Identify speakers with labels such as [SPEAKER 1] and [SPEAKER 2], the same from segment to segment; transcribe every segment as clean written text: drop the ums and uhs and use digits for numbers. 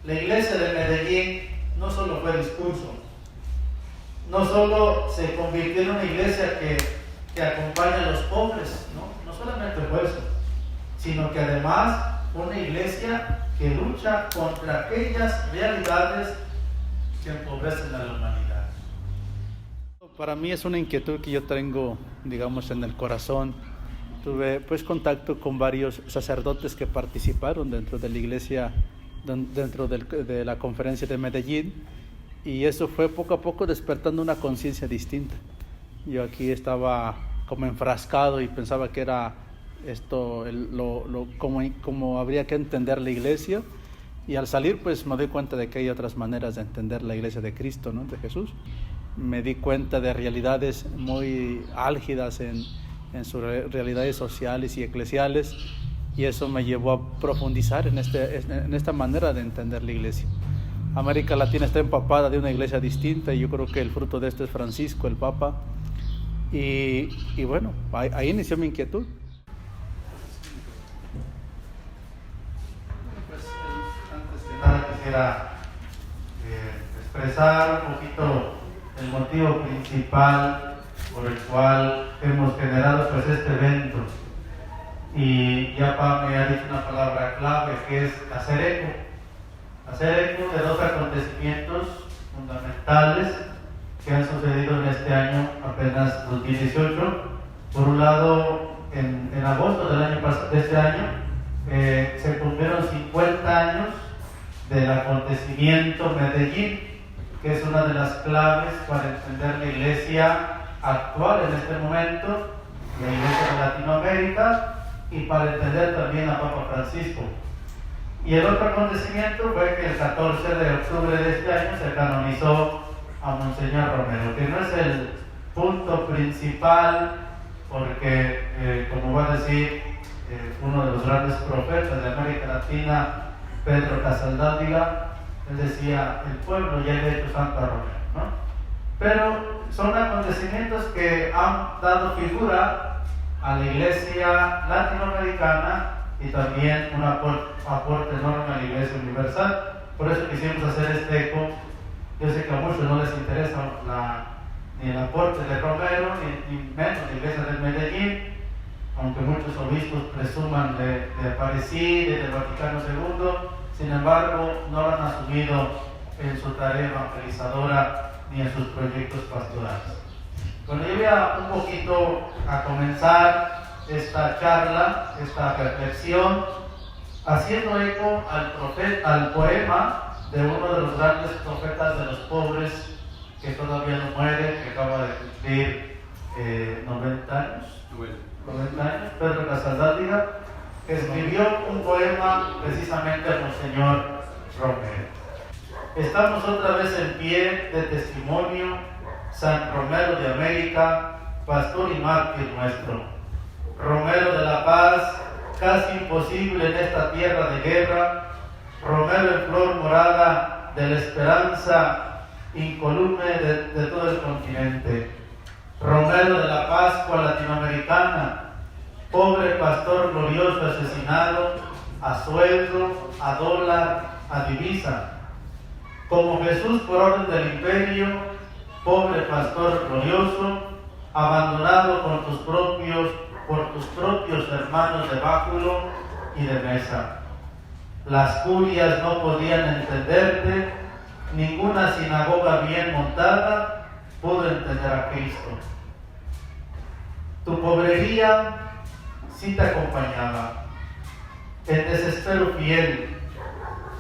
[SPEAKER 1] La iglesia de Medellín no solo fue discurso, no solo se convirtió en una iglesia que acompaña a los pobres, no solamente fue eso, sino que además una iglesia que lucha contra aquellas realidades que empobrecen a la humanidad.
[SPEAKER 2] Para mí es una inquietud que yo tengo, digamos, en el corazón. Tuve pues contacto con varios sacerdotes que participaron dentro de la iglesia, dentro de la conferencia de Medellín, y eso fue poco a poco despertando una conciencia distinta. Yo aquí estaba como enfrascado y pensaba que era esto como habría que entender la iglesia, y al salir pues me doy cuenta de que hay otras maneras de entender la iglesia de Cristo, ¿no? De Jesús. Me di cuenta de realidades muy álgidas en sus realidades sociales y eclesiales, y eso me llevó a profundizar en esta manera de entender la iglesia. América Latina está empapada de una iglesia distinta, y yo creo que el fruto de esto es Francisco, el Papa, y bueno, ahí inició mi inquietud.
[SPEAKER 1] Pues antes que nada quisiera expresar un poquito el motivo principal por el cual hemos generado pues este evento, y ya Pablo me ha dicho una palabra clave, que es hacer eco de dos acontecimientos fundamentales que han sucedido en este año, apenas 2018. Por un lado, en agosto de este año se cumplieron 50 años del acontecimiento Medellín, que es una de las claves para entender la iglesia actual en este momento, la iglesia de Latinoamérica, y para entender también a Papa Francisco. Y el otro acontecimiento fue que el 14 de octubre de este año se canonizó a Monseñor Romero, que no es el punto principal, porque como va a decir uno de los grandes profetas de América Latina, Pedro Casaldávila, él decía: el pueblo ya le ha hecho santo a Romero, ¿no? Pero son acontecimientos que han dado figura a la iglesia latinoamericana, y también un aporte enorme a la iglesia universal. Por eso quisimos hacer este eco. Yo sé que a muchos no les interesa ni el aporte de Romero, ni menos la iglesia de Medellín, aunque muchos obispos presuman de Aparecida y del Vaticano II. Sin embargo, no lo han asumido en su tarea evangelizadora ni en sus proyectos pastorales. Bueno, yo voy un poquito a comenzar esta charla, esta reflexión, haciendo eco al poema de uno de los grandes profetas de los pobres, que todavía no muere, que acaba de cumplir 90 años, Pedro Casaldávila, que escribió un poema precisamente a Monseñor Romero. Estamos otra vez en pie de testimonio, San Romero de América, pastor y mártir nuestro. Romero de la paz, casi imposible en esta tierra de guerra. Romero en flor morada de la esperanza, incolume de todo el continente. Romero de la Pascua latinoamericana, pobre pastor glorioso asesinado, a sueldo, a dólar, a divisa. Como Jesús por orden del imperio, pobre pastor glorioso, abandonado por tus propios hermanos de báculo y de mesa. Las curias no podían entenderte, ninguna sinagoga bien montada pudo entender a Cristo. Tu pobrería sí te acompañaba, el desespero fiel,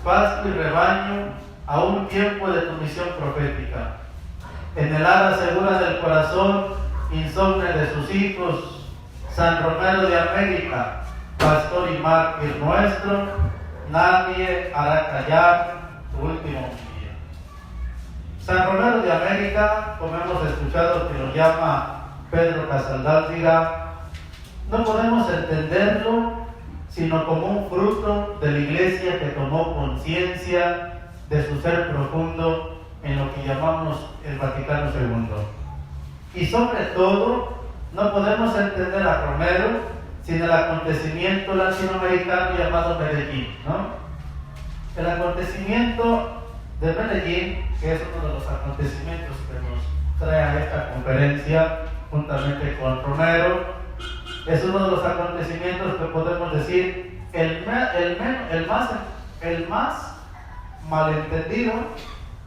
[SPEAKER 1] pasto y rebaño a un tiempo de tu misión profética. En el ala segura del corazón insomne de sus hijos, San Romero de América, pastor y mártir nuestro, nadie hará callar tu último día. San Romero de América, como hemos escuchado que lo llama Pedro Casaldávila, no podemos entenderlo sino como un fruto de la iglesia que tomó conciencia de su ser profundo en lo que llamamos el Vaticano II. Y sobre todo, no podemos entender a Romero sin el acontecimiento latinoamericano llamado Medellín, ¿no? El acontecimiento de Medellín, que es uno de los acontecimientos que nos trae a esta conferencia, juntamente con Romero, es uno de los acontecimientos que podemos decir el más malentendido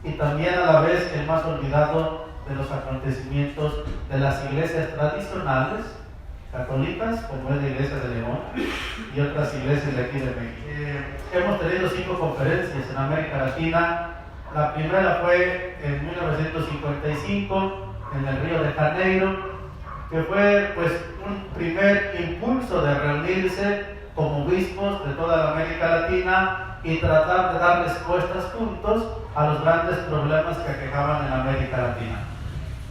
[SPEAKER 1] y también a la vez el más olvidado de los acontecimientos de las iglesias tradicionales católicas, como es la Iglesia de León y otras iglesias de aquí de México. Hemos tenido 5 conferencias en América Latina. La primera fue en 1955 en el Río de Janeiro, que fue pues un primer impulso de reunirse como obispos de toda la América Latina y tratar de dar respuestas juntos a los grandes problemas que aquejaban en América Latina.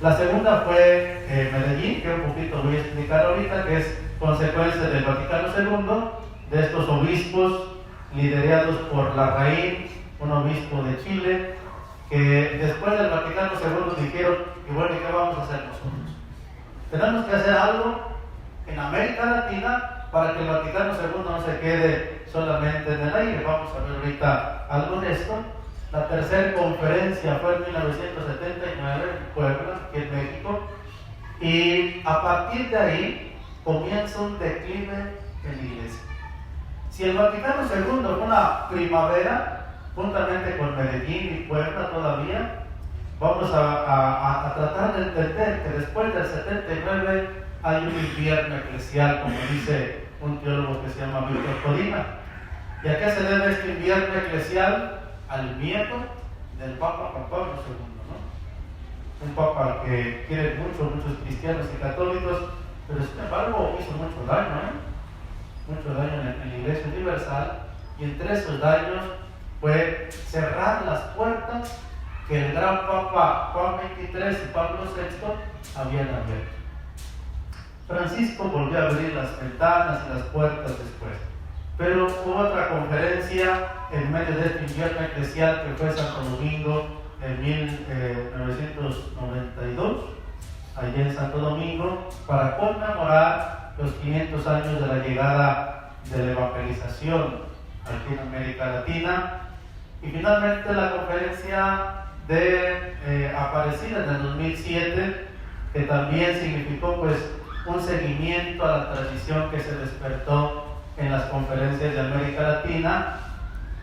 [SPEAKER 1] La segunda fue Medellín, que un poquito voy a explicar ahorita, que es consecuencia del Vaticano II, de estos obispos liderados por Larraín, un obispo de Chile, que después del Vaticano II dijeron, y bueno, ¿qué vamos a hacer nosotros? Tenemos que hacer algo en América Latina para que el Vaticano II no se quede solamente en el aire. Vamos a ver ahorita algo de esto. La tercera conferencia fue en 1979 en Puebla, aquí en México, y a partir de ahí comienza un declive en la iglesia. Si el Vaticano II fue una primavera, juntamente con Medellín y Puebla todavía, vamos a tratar de entender que después del 79 hay un invierno eclesial, como dice un teólogo que se llama Víctor Codina. ¿Y a qué se debe este invierno eclesial? Al miedo del Papa Juan Pablo II, ¿no? Un Papa que quiere muchos cristianos y católicos, pero sin embargo hizo mucho daño, mucho daño en la Iglesia Universal, y entre esos daños fue cerrar las puertas que el gran Papa Juan XXIII y Pablo VI habían abierto. Francisco volvió a abrir las ventanas y las puertas después. Pero hubo otra conferencia en medio de este invierno eclesial que fue Santo Domingo en 1992, allí en Santo Domingo, para conmemorar los 500 años de la llegada de la evangelización aquí en América Latina. Y finalmente la conferencia de Aparecida en el 2007, que también significó pues un seguimiento a la tradición que se despertó en las conferencias de América Latina,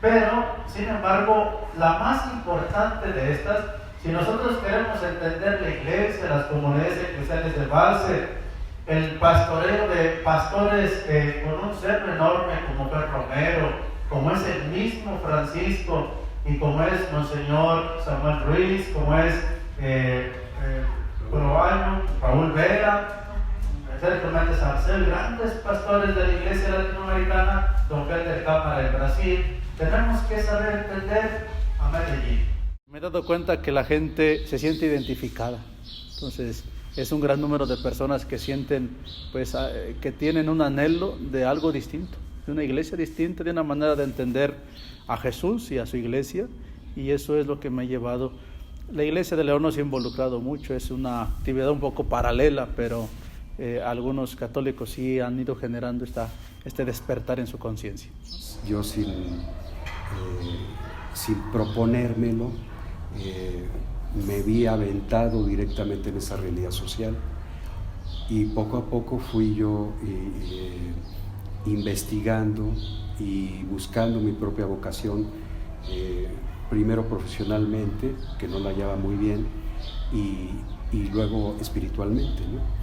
[SPEAKER 1] pero sin embargo la más importante de estas, si nosotros queremos entender la iglesia, las comunidades eclesiales de base, el pastoreo de pastores con un cerro enorme como fue Romero, como es el mismo Francisco y como es Monseñor Samuel Ruiz, como es Raúl Vera, Sergio Méndez Arcel, grandes pastores de la iglesia latinoamericana, don Peter Cámara en Brasil. Tenemos que saber entender a Medellín.
[SPEAKER 2] Me he dado cuenta que la gente se siente identificada. Entonces, es un gran número de personas que sienten, pues, que tienen un anhelo de algo distinto, de una iglesia distinta, de una manera de entender a Jesús y a su iglesia. Y eso es lo que me ha llevado. La iglesia de León nos ha involucrado mucho, es una actividad un poco paralela, pero algunos católicos sí han ido generando este despertar en su conciencia.
[SPEAKER 3] Yo sin proponérmelo, me vi aventado directamente en esa realidad social y poco a poco fui yo investigando y buscando mi propia vocación, primero profesionalmente, que no la hallaba muy bien, y luego espiritualmente, ¿no?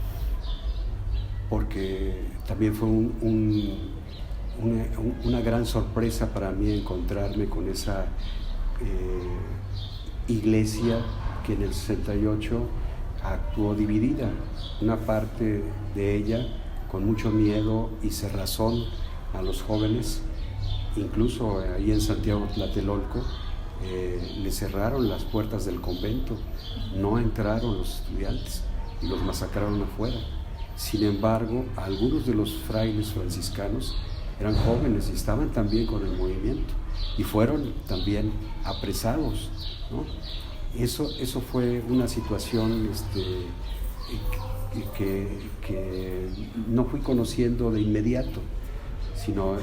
[SPEAKER 3] Porque también fue una gran sorpresa para mí encontrarme con esa iglesia que en el 68 actuó dividida, una parte de ella con mucho miedo y cerrazón a los jóvenes, incluso ahí en Santiago Tlatelolco le cerraron las puertas del convento, no entraron los estudiantes y los masacraron afuera. Sin embargo, algunos de los frailes franciscanos eran jóvenes y estaban también con el movimiento y fueron también apresados, ¿no? Eso fue una situación que no fui conociendo de inmediato, sino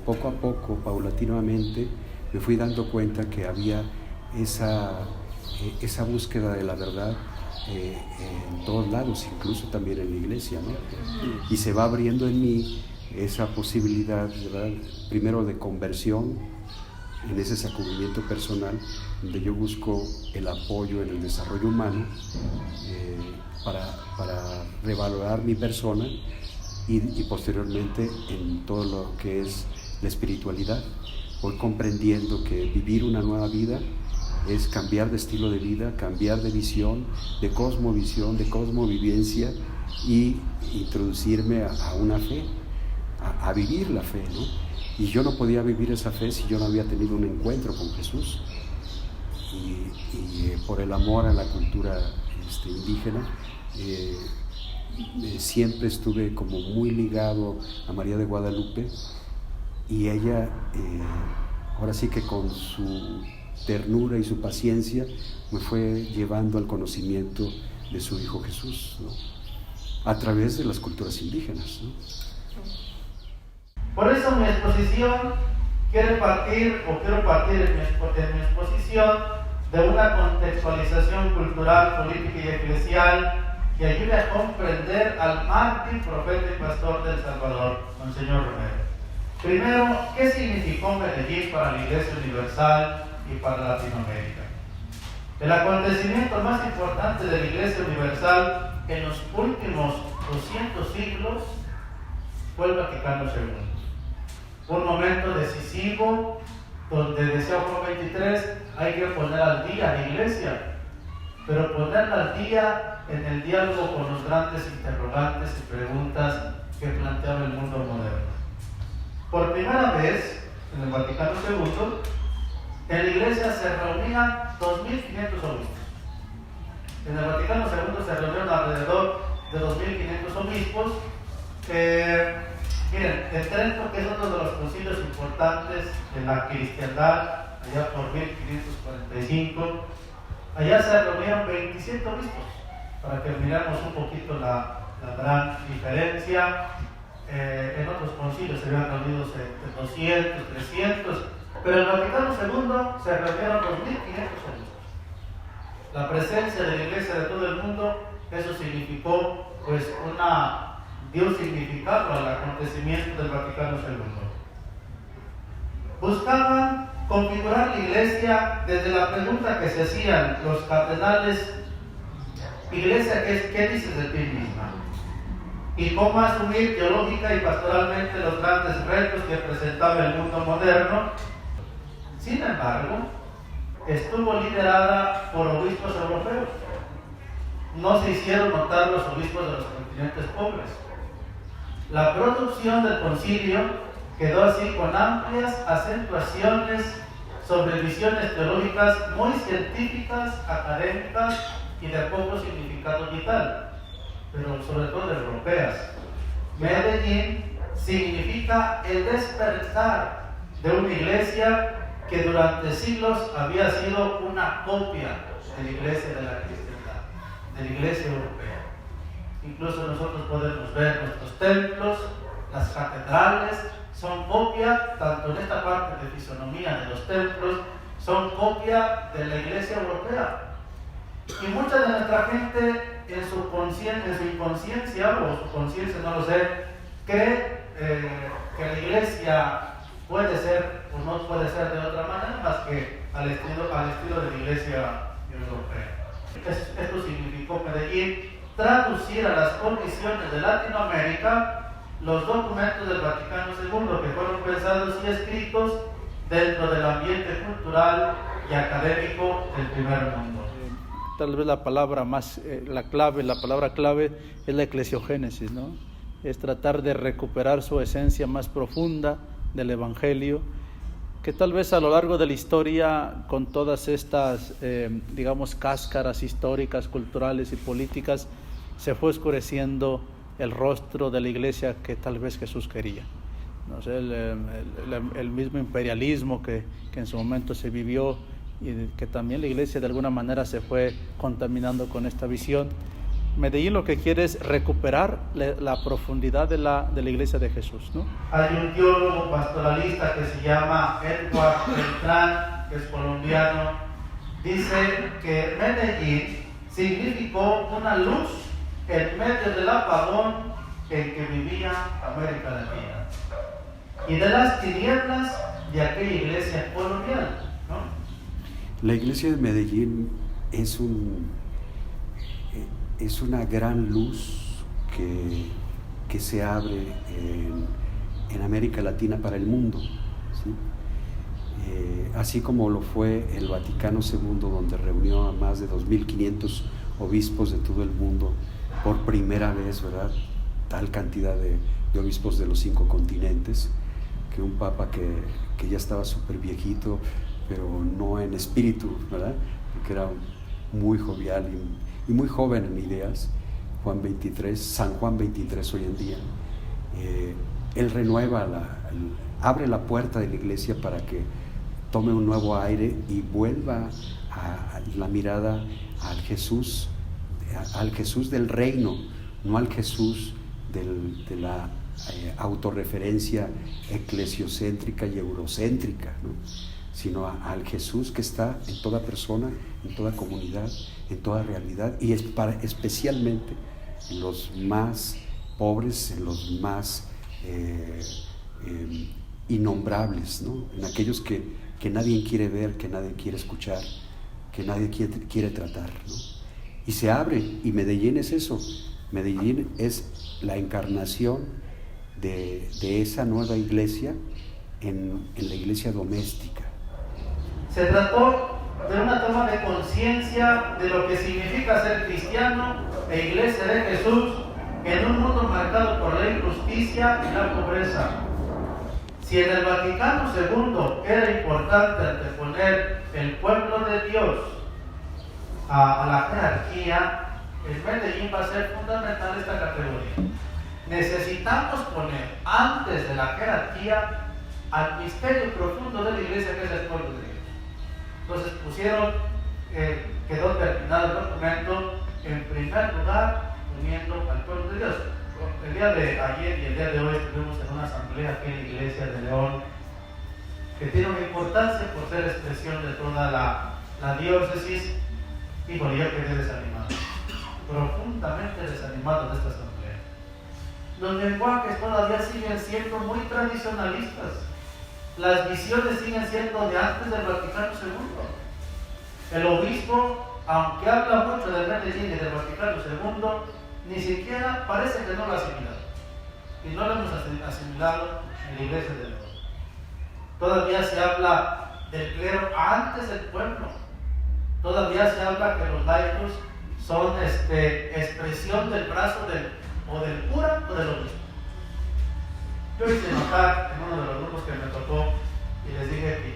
[SPEAKER 3] poco a poco, paulatinamente, me fui dando cuenta que había esa búsqueda de la verdad en todos lados, incluso también en la iglesia, ¿no? Y se va abriendo en mí esa posibilidad, ¿verdad? Primero de conversión, en ese sacudimiento personal, donde yo busco el apoyo en el desarrollo humano para revalorar mi persona y posteriormente en todo lo que es la espiritualidad. Voy comprendiendo que vivir una nueva vida es cambiar de estilo de vida, cambiar de visión, de cosmovisión, de cosmovivencia y introducirme a una fe, a vivir la fe, ¿no? Y yo no podía vivir esa fe si yo no había tenido un encuentro con Jesús. Y por el amor a la cultura indígena, siempre estuve como muy ligado a María de Guadalupe, y ella, ahora sí que con su ternura y su paciencia, me fue llevando al conocimiento de su Hijo Jesús, ¿no? A través de las culturas indígenas, ¿no?
[SPEAKER 1] Por eso mi exposición quiero partir en mi exposición de una contextualización cultural, política y eclesial que ayude a comprender al mártir, profeta y pastor del Salvador, Monseñor Romero. Primero, ¿qué significó Medellín para la Iglesia Universal y para Latinoamérica? El acontecimiento más importante de la Iglesia Universal en los últimos 200 siglos fue el Vaticano II. Un momento decisivo donde, decía Juan 23, hay que poner al día la Iglesia, pero ponerla al día en el diálogo con los grandes interrogantes y preguntas que planteaba el mundo moderno. Por primera vez, en el Vaticano II, en la Iglesia se reunían 2.500 obispos. En el Vaticano II se reunieron alrededor de 2.500 obispos. Miren, en Trento, que es uno de los concilios importantes de la cristiandad, allá por 1545, allá se reunieron 27 obispos, para que miremos un poquito la gran diferencia. En otros concilios se habían reunido entre 200, 300, pero en el Vaticano II se reunieron 2.500 obispos. La presencia de la Iglesia de todo el mundo, eso significó pues dio un significado al acontecimiento del Vaticano II. Buscaban configurar la Iglesia desde la pregunta que se hacían los cardenales: Iglesia, ¿qué dices de ti misma? Y cómo asumir teológica y pastoralmente los grandes retos que presentaba el mundo moderno. Sin embargo, estuvo liderada por obispos europeos. No se hicieron notar los obispos de los continentes pobres. La producción del concilio quedó así con amplias acentuaciones sobre visiones teológicas muy científicas, académicas y de poco significado vital, pero sobre todo europeas. Medellín significa el despertar de una iglesia que durante siglos había sido una copia de la iglesia de la cristiandad, de la iglesia europea. Incluso nosotros podemos ver nuestros templos, las catedrales, son copia, tanto en esta parte de fisonomía de los templos, son copia de la iglesia europea. Y mucha de nuestra gente en su inconsciencia, o su conciencia, no lo sé, cree que la iglesia puede ser o no puede ser de otra manera más que al estilo de la iglesia europea. Esto significó Medellín traducir a las condiciones de Latinoamérica los documentos del Vaticano II, que fueron pensados y escritos dentro del ambiente cultural y académico del primer mundo.
[SPEAKER 2] Tal vez la palabra la palabra clave es la eclesiogénesis, ¿no? Es tratar de recuperar su esencia más profunda del Evangelio, que tal vez a lo largo de la historia, con todas estas, cáscaras históricas, culturales y políticas, se fue oscureciendo el rostro de la iglesia que tal vez Jesús quería. No sé, el mismo imperialismo que en su momento se vivió, y que también la iglesia de alguna manera se fue contaminando con esta visión, Medellín lo que quiere es recuperar la profundidad de la iglesia de Jesús, ¿no?
[SPEAKER 1] Hay un teólogo pastoralista que se llama Edward Beltrán, que es colombiano, dice que Medellín significó una luz en medio del apagón en que vivía América Latina y de las tinieblas de aquella iglesia colonial, ¿no?
[SPEAKER 3] La iglesia de Medellín es una gran luz que se abre en América Latina para el mundo, ¿sí? Así como lo fue el Vaticano II, donde reunió a más de 2.500 obispos de todo el mundo por primera vez, ¿verdad? Tal cantidad de obispos de los 5 continentes, que un papa que ya estaba súper viejito, pero no en espíritu, ¿verdad? Porque era muy jovial y muy joven en ideas, San Juan 23 hoy en día. Él renueva, abre la puerta de la iglesia para que tome un nuevo aire y vuelva a la mirada al Jesús del reino, no al Jesús de la autorreferencia eclesiocéntrica y eurocéntrica, ¿no? Sino al Jesús que está en toda persona, en toda comunidad, en toda realidad, y especialmente en los más pobres, en los más innombrables, ¿no? En aquellos que nadie quiere ver, que nadie quiere escuchar, que nadie quiere tratar, ¿no? Y se abre, y Medellín es eso. Medellín es la encarnación de esa nueva iglesia en la iglesia doméstica.
[SPEAKER 1] Se trató de una toma de conciencia de lo que significa ser cristiano e iglesia de Jesús en un mundo marcado por la injusticia y la pobreza. Si en el Vaticano II era importante anteponer el pueblo de Dios a la jerarquía, en Medellín va a ser fundamental esta categoría. Necesitamos poner antes de la jerarquía al misterio profundo de la iglesia, que es el pueblo de Dios. Entonces quedó terminado el documento en primer lugar uniendo al pueblo de Dios. El día de ayer y el día de hoy estuvimos en una asamblea aquí en la iglesia de León, que tiene una importancia por ser expresión de toda la diócesis. Híjole, yo quedé desanimado, profundamente desanimado de esta asamblea. Los lenguajes todavía siguen siendo muy tradicionalistas. Las visiones siguen siendo de antes del Vaticano II. El obispo, aunque habla mucho de Medellín y del Vaticano II, ni siquiera parece que no lo ha asimilado. Y no lo hemos asimilado en la iglesia de León. Todavía se habla del clero antes del pueblo. Todavía se habla que los laicos son expresión del brazo del cura o del obispo. Yo hice notar en uno de los grupos que me tocó y les dije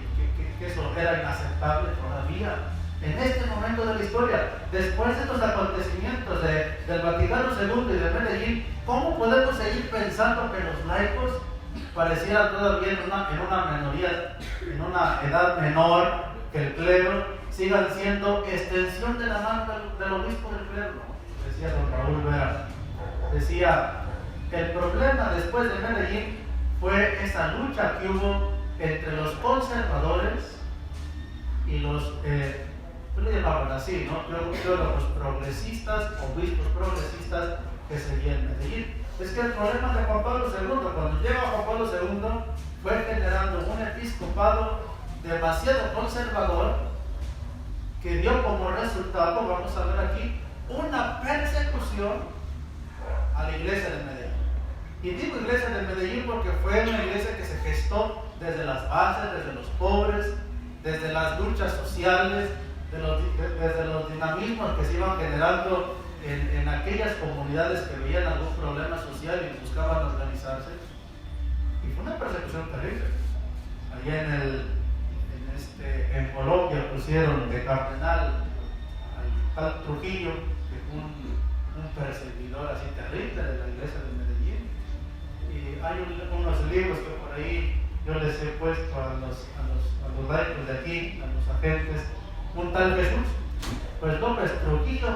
[SPEAKER 1] que eso era inaceptable todavía. En este momento de la historia, después de estos acontecimientos del Vaticano II y de Medellín, ¿cómo podemos seguir pensando que los laicos parecieran todavía en una minoría, en una edad menor que el clero, sigan siendo extensión de la mano del obispo del clero? Decía don Raúl Vera. Decía, el problema después de Medellín fue esa lucha que hubo entre los conservadores y los, le llamaban así, ¿no? Los progresistas, obispos progresistas que seguían en Medellín. Es que el problema de Juan Pablo II, cuando llega Juan Pablo II, fue generando un episcopado demasiado conservador que dio como resultado, vamos a ver aquí, una persecución a la iglesia de Medellín. Y digo iglesia de Medellín porque fue una iglesia que se gestó desde las bases, desde los pobres, desde las luchas sociales, desde los dinamismos que se iban generando en aquellas comunidades que veían algún problema social y buscaban organizarse. Y fue una persecución terrible. Allá en Colombia pusieron de cardenal al tal Trujillo, que fue un perseguidor así terrible de la iglesia de Medellín. Y hay unos libros que por ahí yo les he puesto a los laicos de aquí, a los agentes, un tal Jesús. Pues López Trujillo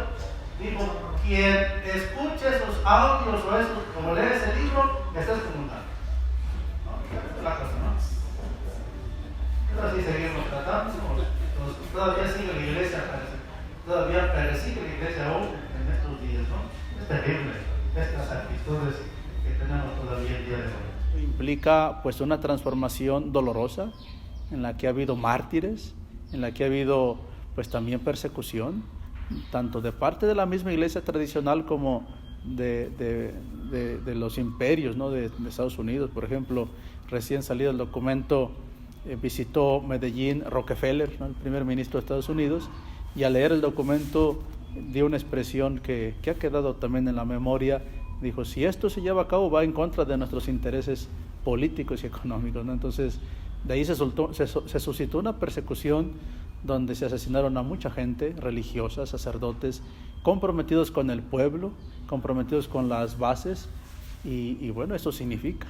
[SPEAKER 1] Dijo, quien escuche esos audios o esos, como lee ese libro, está excomulgado. ¿No? Esa es la cosa, ¿no? Pero así seguimos tratando. Todavía sigue la iglesia, todavía persigue la iglesia aún en estos días, ¿no? Es terrible estas actitudes que tenemos todavía el día de hoy.
[SPEAKER 2] Implica pues una transformación dolorosa en la que ha habido mártires, en la que ha habido pues también persecución, tanto de parte de la misma iglesia tradicional como de los imperios, ¿no? de Estados Unidos. Por ejemplo, recién salido el documento, visitó Medellín Rockefeller, ¿no? El primer ministro de Estados Unidos, y al leer el documento dio una expresión que ha quedado también en la memoria. Dijo, si esto se lleva a cabo va en contra de nuestros intereses políticos y económicos, ¿no? Entonces de ahí se suscitó una persecución donde se asesinaron a mucha gente religiosa, sacerdotes comprometidos con el pueblo, comprometidos con las bases, y bueno, eso significa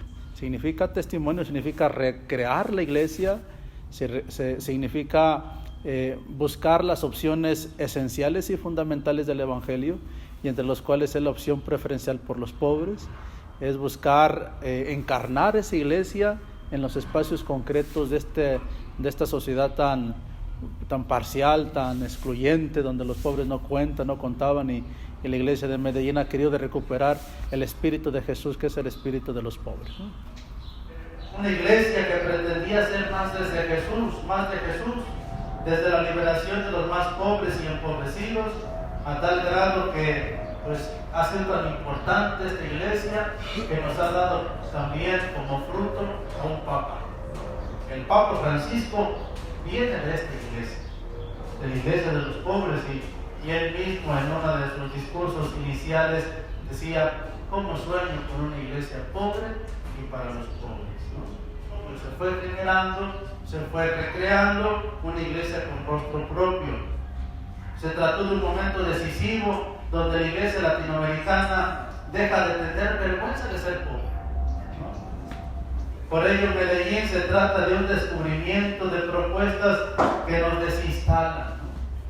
[SPEAKER 2] testimonio, significa recrear la iglesia, significa buscar las opciones esenciales y fundamentales del Evangelio, y entre los cuales es la opción preferencial por los pobres, es buscar encarnar esa iglesia en los espacios concretos de esta sociedad tan parcial, tan excluyente, donde los pobres no contaban, y la iglesia de Medellín ha querido recuperar el espíritu de Jesús, que es el espíritu de los pobres, ¿no?
[SPEAKER 1] Una iglesia que pretendía ser más de Jesús, desde la liberación de los más pobres y empobrecidos, a tal grado que pues ha sido tan importante esta iglesia que nos ha dado también como fruto a un papa. El Papa Francisco viene de esta iglesia, de la iglesia de los pobres, y él mismo en uno de sus discursos iniciales decía, ¿cómo sueño con una iglesia pobre y para los pobres? ¿No? Pues se fue generando, se fue recreando una iglesia con rostro propio. Se trató de un momento decisivo donde la iglesia latinoamericana deja de tener vergüenza de ser pobre, ¿no? Por ello, Medellín se trata de un descubrimiento de propuestas que nos desinstalan,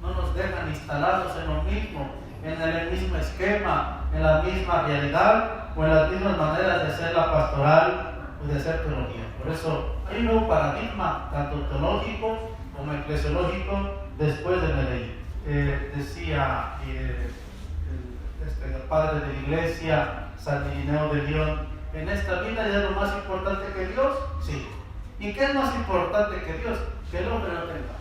[SPEAKER 1] no nos dejan instalados en lo mismo, en el mismo esquema, en la misma realidad o en las mismas maneras de hacer la pastoral o de hacer teología. Por eso hay un nuevo paradigma, tanto teológico como eclesiológico, después de Medellín. Decía el padre de la iglesia, San Irineo de León, en esta vida ya es lo más importante que Dios. Sí. ¿Y qué es más importante que Dios? Que el hombre no tenga,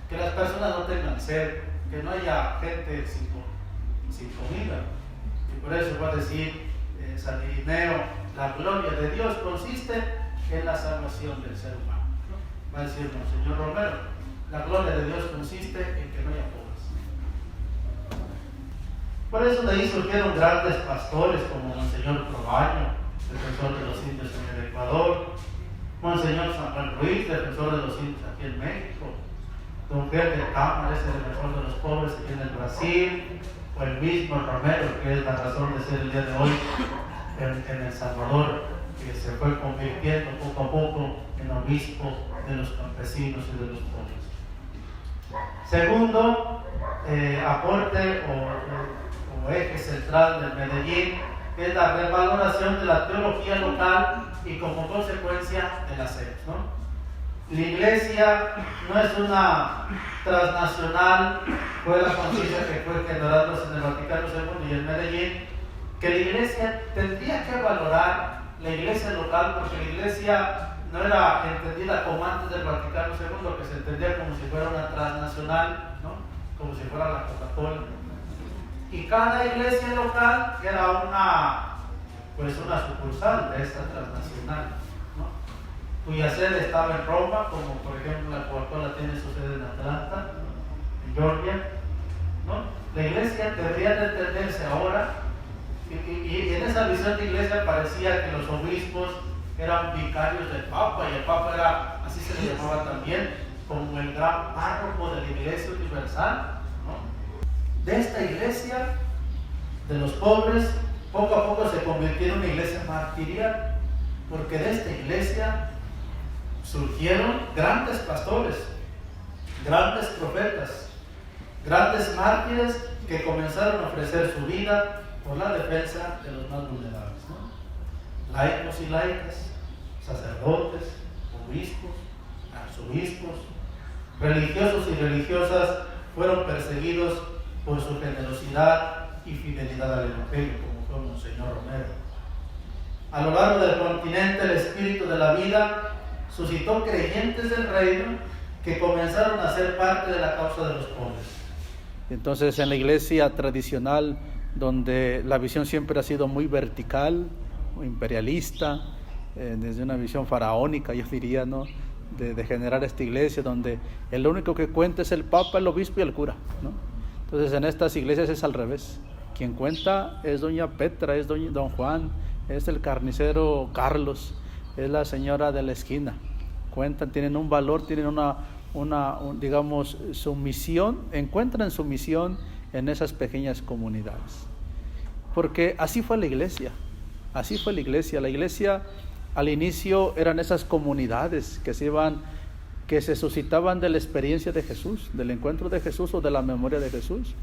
[SPEAKER 1] que las personas no tengan sed, que no haya gente sin comida. Y por eso va a decir San Irineo, la gloria de Dios consiste en la salvación del ser humano, ¿no? Va a decir Monseñor Romero, la gloria de Dios consiste en que no haya pobres. Por eso de ahí surgieron grandes pastores como Monseñor Probaño, defensor de los indios en el Ecuador, Monseñor Samuel Ruiz, defensor de los indios aquí en México, Don Gerber Cámara, ese defensor de los pobres aquí en el Brasil, o el mismo Romero, que es la razón de ser el día de hoy en El Salvador, que se fue convirtiendo poco a poco en obispo de los campesinos y de los pobres. Segundo aporte o eje central del Medellín es la revaloración de la teología local y como consecuencia de las sedes, ¿no? La iglesia no es una transnacional, fue la conciencia que fue generándose en el Vaticano II y en Medellín, que la iglesia tendría que valorar la iglesia local, porque la iglesia no era entendida como antes del Vaticano II, que se entendía como si fuera una transnacional, ¿no? Como si fuera la Coca-Cola. Y cada iglesia local era una sucursal de esta transnacional, ¿no? Cuya sede estaba en Roma, como por ejemplo la Coca-Cola tiene su sede en Atlanta, en Georgia, ¿no? La iglesia debería de entenderse ahora, y en esa visión de iglesia parecía que los obispos eran vicarios del Papa, y el Papa era, así se le llamaba también, como el gran párroco de la Iglesia Universal, ¿no? De esta iglesia, de los pobres, poco a poco se convirtió en una iglesia martirial, porque de esta iglesia surgieron grandes pastores, grandes profetas,
[SPEAKER 2] grandes mártires que comenzaron a ofrecer su vida por la defensa de los más vulnerables, ¿no? Laicos y laicas, sacerdotes, obispos, arzobispos, religiosos y religiosas fueron perseguidos por su generosidad y fidelidad al Evangelio, como fue Monseñor Romero. A lo largo del continente, el espíritu de la vida suscitó creyentes del reino que comenzaron a ser parte de la causa de los pobres. Entonces, en la iglesia tradicional, donde la visión siempre ha sido muy vertical, muy imperialista, desde una visión faraónica, yo diría, ¿no? De generar esta iglesia donde el único que cuenta es el papa, el obispo y el cura, ¿no? Entonces, en estas iglesias es al revés. Quien cuenta es doña Petra, es don Juan, es el carnicero Carlos, es la señora de la esquina. Cuentan, tienen un valor, tienen digamos, su misión, encuentran su misión en esas pequeñas comunidades. Porque así fue la iglesia, así fue la iglesia. La iglesia al inicio eran esas comunidades que se suscitaban de la experiencia de Jesús, del encuentro de Jesús o de la memoria de Jesús.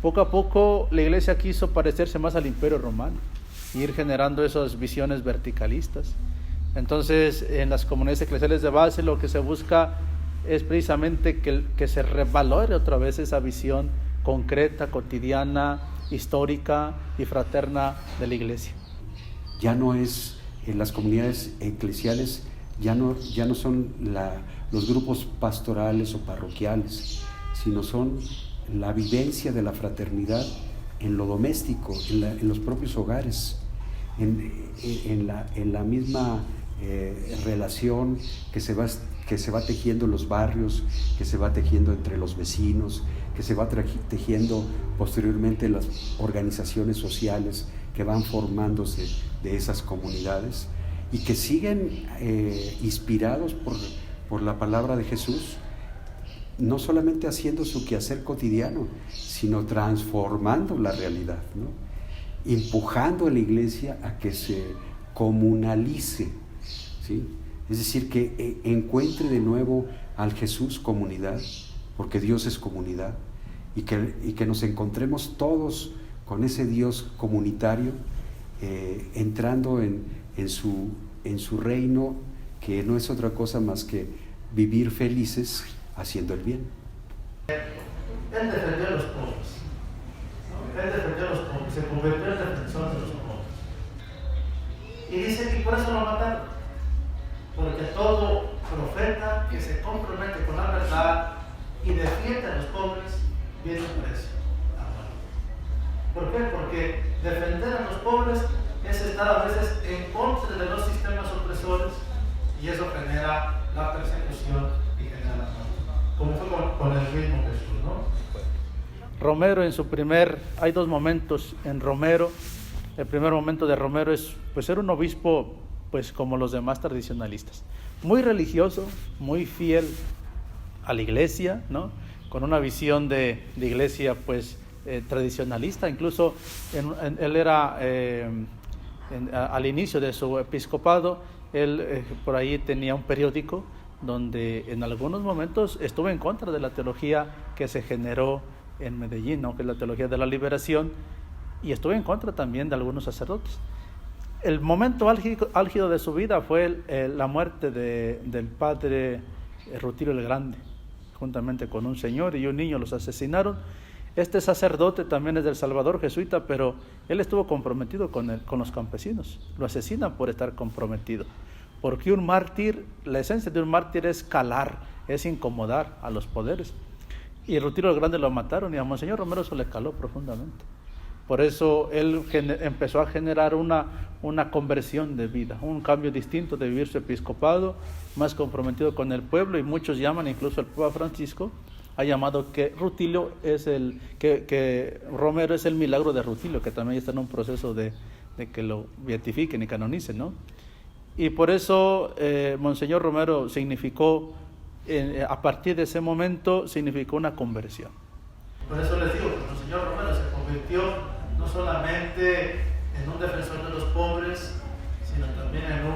[SPEAKER 2] Poco a poco la iglesia quiso parecerse más al Imperio Romano, ir generando esas visiones verticalistas. Entonces, en las comunidades eclesiales de base lo que se busca es precisamente que se revalore otra vez esa visión concreta, cotidiana, histórica y fraterna de la iglesia.
[SPEAKER 3] Ya no es, en las comunidades eclesiales, ya no son los grupos pastorales o parroquiales, sino son la vivencia de la fraternidad en lo doméstico, en los propios hogares, en la misma relación que se va tejiendo en los barrios, que se va tejiendo entre los vecinos, que se va tejiendo posteriormente en las organizaciones sociales que van formándose de esas comunidades y que siguen inspirados por la palabra de Jesús, no solamente haciendo su quehacer cotidiano, sino transformando la realidad, ¿no? Empujando a la iglesia a que se comunalice, ¿sí? Es decir, que encuentre de nuevo al Jesús comunidad, porque Dios es comunidad, y que nos encontremos todos con ese Dios comunitario, entrando en su reino, que no es otra cosa más que vivir felices haciendo el bien.
[SPEAKER 2] Él defendió a los pobres, ¿no? Él defendió a los pobres, se convirtió en defensor de los pobres. Y dice que por eso lo mataron, porque todo profeta que se compromete con la verdad y defiende a los pobres viene un precio. ¿Por qué? Porque defender a los pobres es estar a veces en contra de los sistemas opresores y eso genera la persecución y genera la muerte, como fue con el mismo Jesús, ¿no? Romero hay dos momentos en Romero. El primer momento de Romero es ser un obispo como los demás tradicionalistas, muy religioso, muy fiel a la iglesia, ¿no? Con una visión de iglesia tradicionalista. Incluso él era al inicio de su episcopado, él por ahí tenía un periódico donde en algunos momentos estuvo en contra de la teología que se generó en Medellín, ¿no? Que es la teología de la liberación, y estuvo en contra también de algunos sacerdotes. El momento álgido de su vida fue la muerte del padre Rutilio el Grande, juntamente con un señor y un niño los asesinaron. Este sacerdote también es del Salvador, jesuita, pero él estuvo comprometido con los campesinos. Lo asesinan por estar comprometido. Porque un mártir, la esencia de un mártir es calar, es incomodar a los poderes. Y Rutilio el Grande lo mataron y a Monseñor Romero eso le caló profundamente. Por eso él empezó a generar una conversión de vida, un cambio distinto de vivir su episcopado, más comprometido con el pueblo, y muchos llaman, incluso el Papa Francisco ha llamado que Rutilio que Romero es el milagro de Rutilio, que también está en un proceso de que lo beatifiquen y canonicen, ¿no? Y por eso Monseñor Romero significó, a partir de ese momento, significó una conversión. Por eso les digo que Monseñor Romero se convirtió no solamente en un defensor de los pobres, sino también en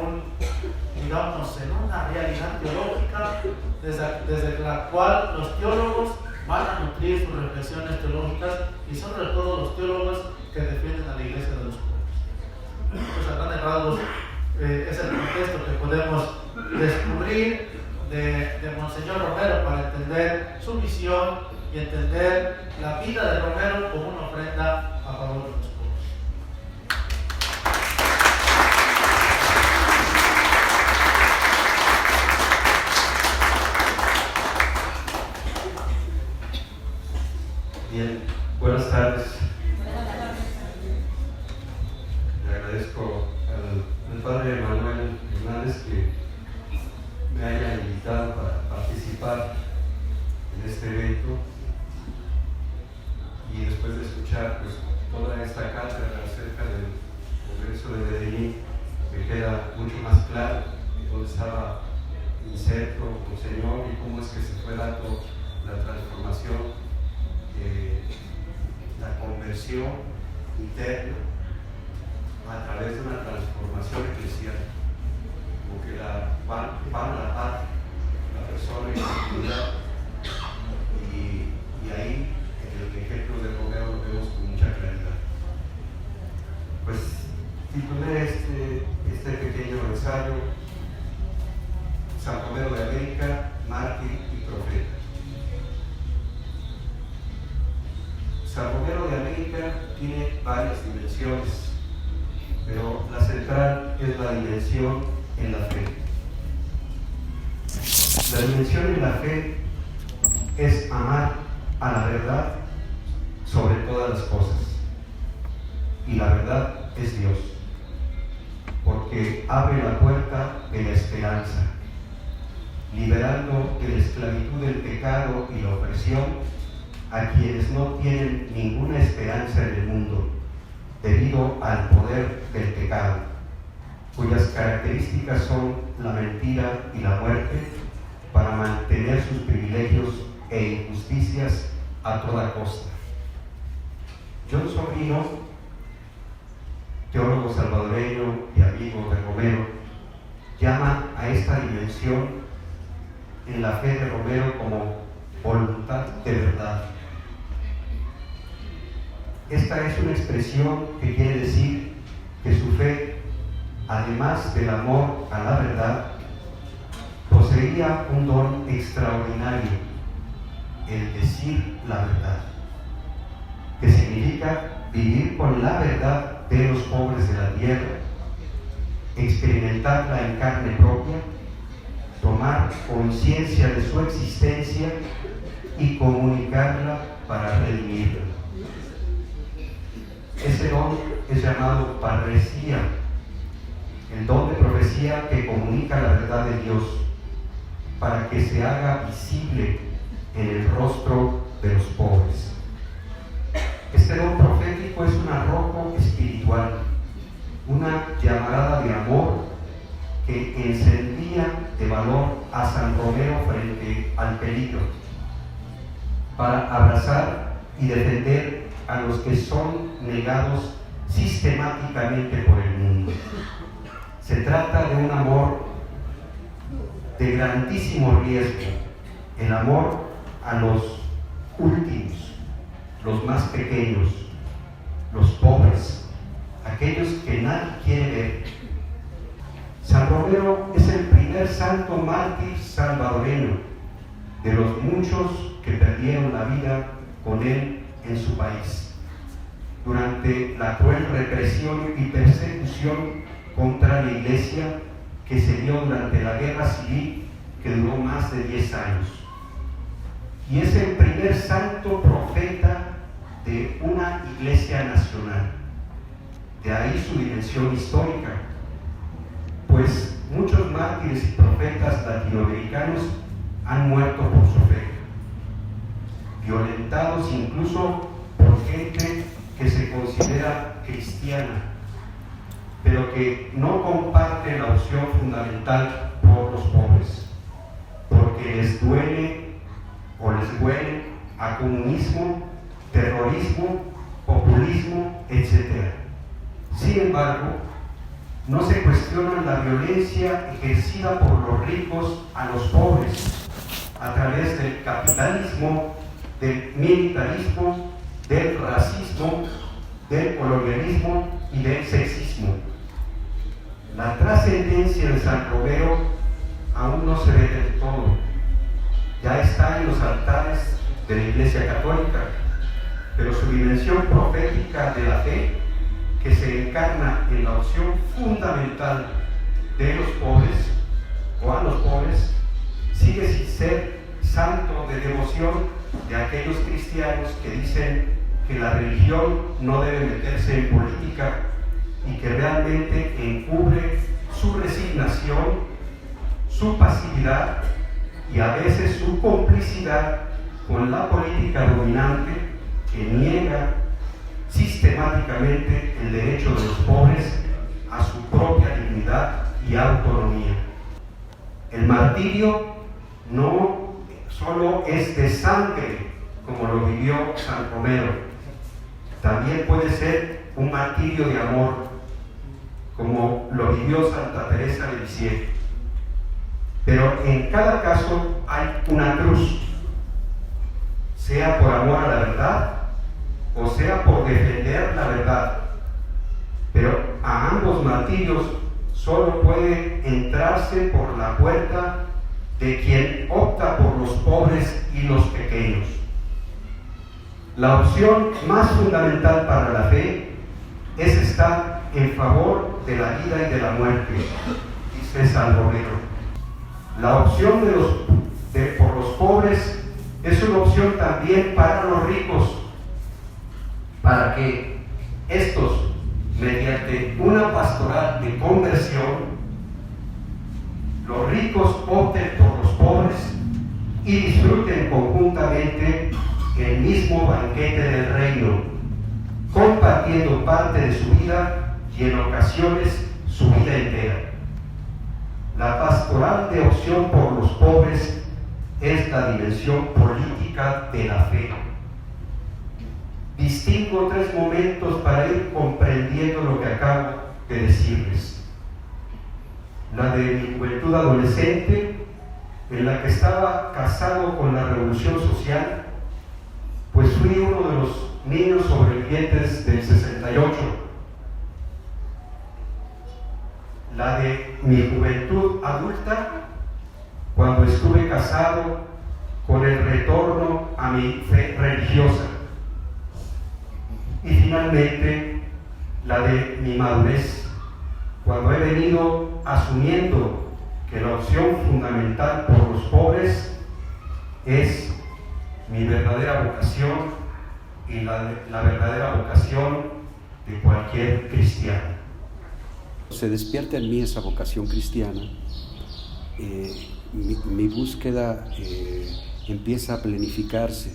[SPEAKER 2] una realidad teológica desde la cual los teólogos van a nutrir sus reflexiones teológicas y sobre todo los teólogos que defienden a la Iglesia de los pueblos. Pues a grandes rasgos es el contexto que podemos descubrir de Monseñor Romero para entender su visión y entender la vida de Romero como una ofrenda a favor de los pueblos.
[SPEAKER 3] Bien, buenas tardes. Le agradezco al padre Manuel Hernández que me haya invitado para participar en este evento y después de escuchar pues, toda esta cátedra acerca del Congreso de Medellín me queda mucho más claro dónde estaba inserto Monseñor y cómo es que se fue dando la transformación, la conversión interna a través de una transformación eclesial, como que van a la par la persona y la comunidad, y ahí en el ejemplo de Romero lo vemos con mucha claridad. Pues titulé este pequeño ensayo San Romero de América, mártir y profeta. San Romero de América tiene varias dimensiones, pero la central es la dimensión en la fe. La dimensión en la fe es amar a la verdad sobre todas las cosas. Y la verdad es Dios, porque abre la puerta de la esperanza, liberando de la esclavitud del pecado y la opresión a quienes no tienen ninguna esperanza en el mundo debido al poder del pecado, cuyas características son la mentira y la muerte, para mantener sus privilegios e injusticias a toda costa. John Sobrino, teólogo salvadoreño y amigo de Romero, llama a esta dimensión en la fe de Romero como voluntad de verdad. Esta es una expresión que quiere decir que su fe, además del amor a la verdad, poseía un don extraordinario, el decir la verdad, que significa vivir con la verdad de los pobres de la tierra, experimentarla en carne propia, tomar conciencia de su existencia y comunicarla para redimirla. Ese don es llamado parresía, el don de profecía que comunica la verdad de Dios para que se haga visible en el rostro de los pobres. Este don profético es un arrojo espiritual, una llamarada de amor que encendía de valor a San Romero frente al peligro, para abrazar y defender a los que son negados sistemáticamente por el mundo. Se trata de un amor de grandísimo riesgo, el amor a los últimos, los más pequeños, los pobres, aquellos que nadie quiere ver. San Romero es el primer santo mártir salvadoreño de los muchos que perdieron la vida con él en su país durante la cruel represión y persecución contra la Iglesia que se dio durante la guerra civil que duró más de 10 años. Y es el primer santo profeta de una Iglesia nacional. De ahí su dimensión histórica, pues muchos mártires y profetas latinoamericanos han muerto por su fe, violentados incluso por gente que se considera cristiana, pero que no comparte la opción fundamental por los pobres, porque les duele o les huele a comunismo, terrorismo, populismo, etc. Sin embargo, no se cuestiona la violencia ejercida por los ricos a los pobres a través del capitalismo, del militarismo, del racismo, del colonialismo y del sexismo. La trascendencia de San Romero aún no se ve del todo. Ya está en los altares de la Iglesia Católica, pero su dimensión profética de la fe, que se encarna en la opción fundamental de los pobres o a los pobres, sigue sin ser santo de devoción de aquellos cristianos que dicen que la religión no debe meterse en política y que realmente encubre su resignación, su pasividad y a veces su complicidad con la política dominante que niega sistemáticamente el derecho de los pobres a su propia dignidad y autonomía. El martirio no solo es de sangre, como lo vivió San Romero, también puede ser un martirio de amor, como lo vivió Santa Teresa de Lisieux. Pero en cada caso hay una cruz, sea por amor a la verdad o sea por defender la verdad. Pero a ambos martirios solo puede entrarse por la puerta de quien opta por los pobres y los pequeños. La opción más fundamental para la fe es estar en favor de la vida y de la muerte, dice San Romero. La opción por los pobres es una opción también para los ricos, para que estos, mediante una pastoral de conversión, los ricos opten por los pobres y disfruten conjuntamente el mismo banquete del reino, compartiendo parte de su vida y en ocasiones su vida entera. La pastoral de opción por los pobres es la dimensión política de la fe. Distingo 3 momentos para ir comprendiendo lo que acabo de decirles. La de mi juventud adolescente, en la que estaba casado con la revolución social, pues fui uno de los niños sobrevivientes del 68. La de mi juventud adulta, cuando estuve casado con el retorno a mi fe religiosa. Y finalmente, la de mi madurez, cuando he venido asumiendo que la opción fundamental por los pobres es mi verdadera vocación y la verdadera vocación de cualquier cristiano. Se despierta en mí esa vocación cristiana, mi búsqueda empieza a planificarse,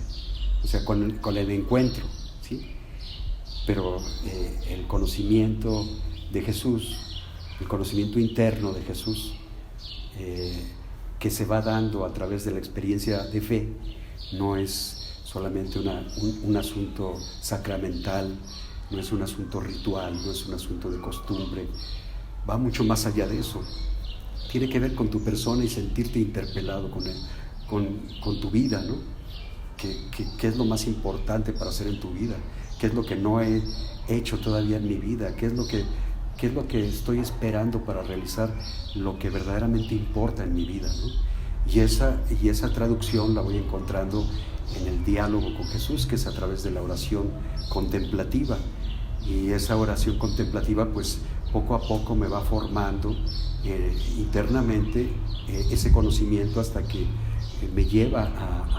[SPEAKER 3] o sea, con el encuentro, ¿sí? Pero el conocimiento de Jesús, el conocimiento interno de Jesús, que se va dando a través de la experiencia de fe, no es solamente un asunto sacramental, no es un asunto ritual, no es un asunto de costumbre, va mucho más allá de eso. Tiene que ver con tu persona y sentirte interpelado con tu vida, ¿no? ¿Qué es lo más importante para hacer en tu vida? ¿Qué es lo que no he hecho todavía en mi vida? ¿Qué es lo que estoy esperando para realizar lo que verdaderamente importa en mi vida, ¿no? Y esa traducción la voy encontrando en el diálogo con Jesús, que es a través de la oración contemplativa. Y esa oración contemplativa, pues, poco a poco me va formando internamente ese conocimiento hasta que me lleva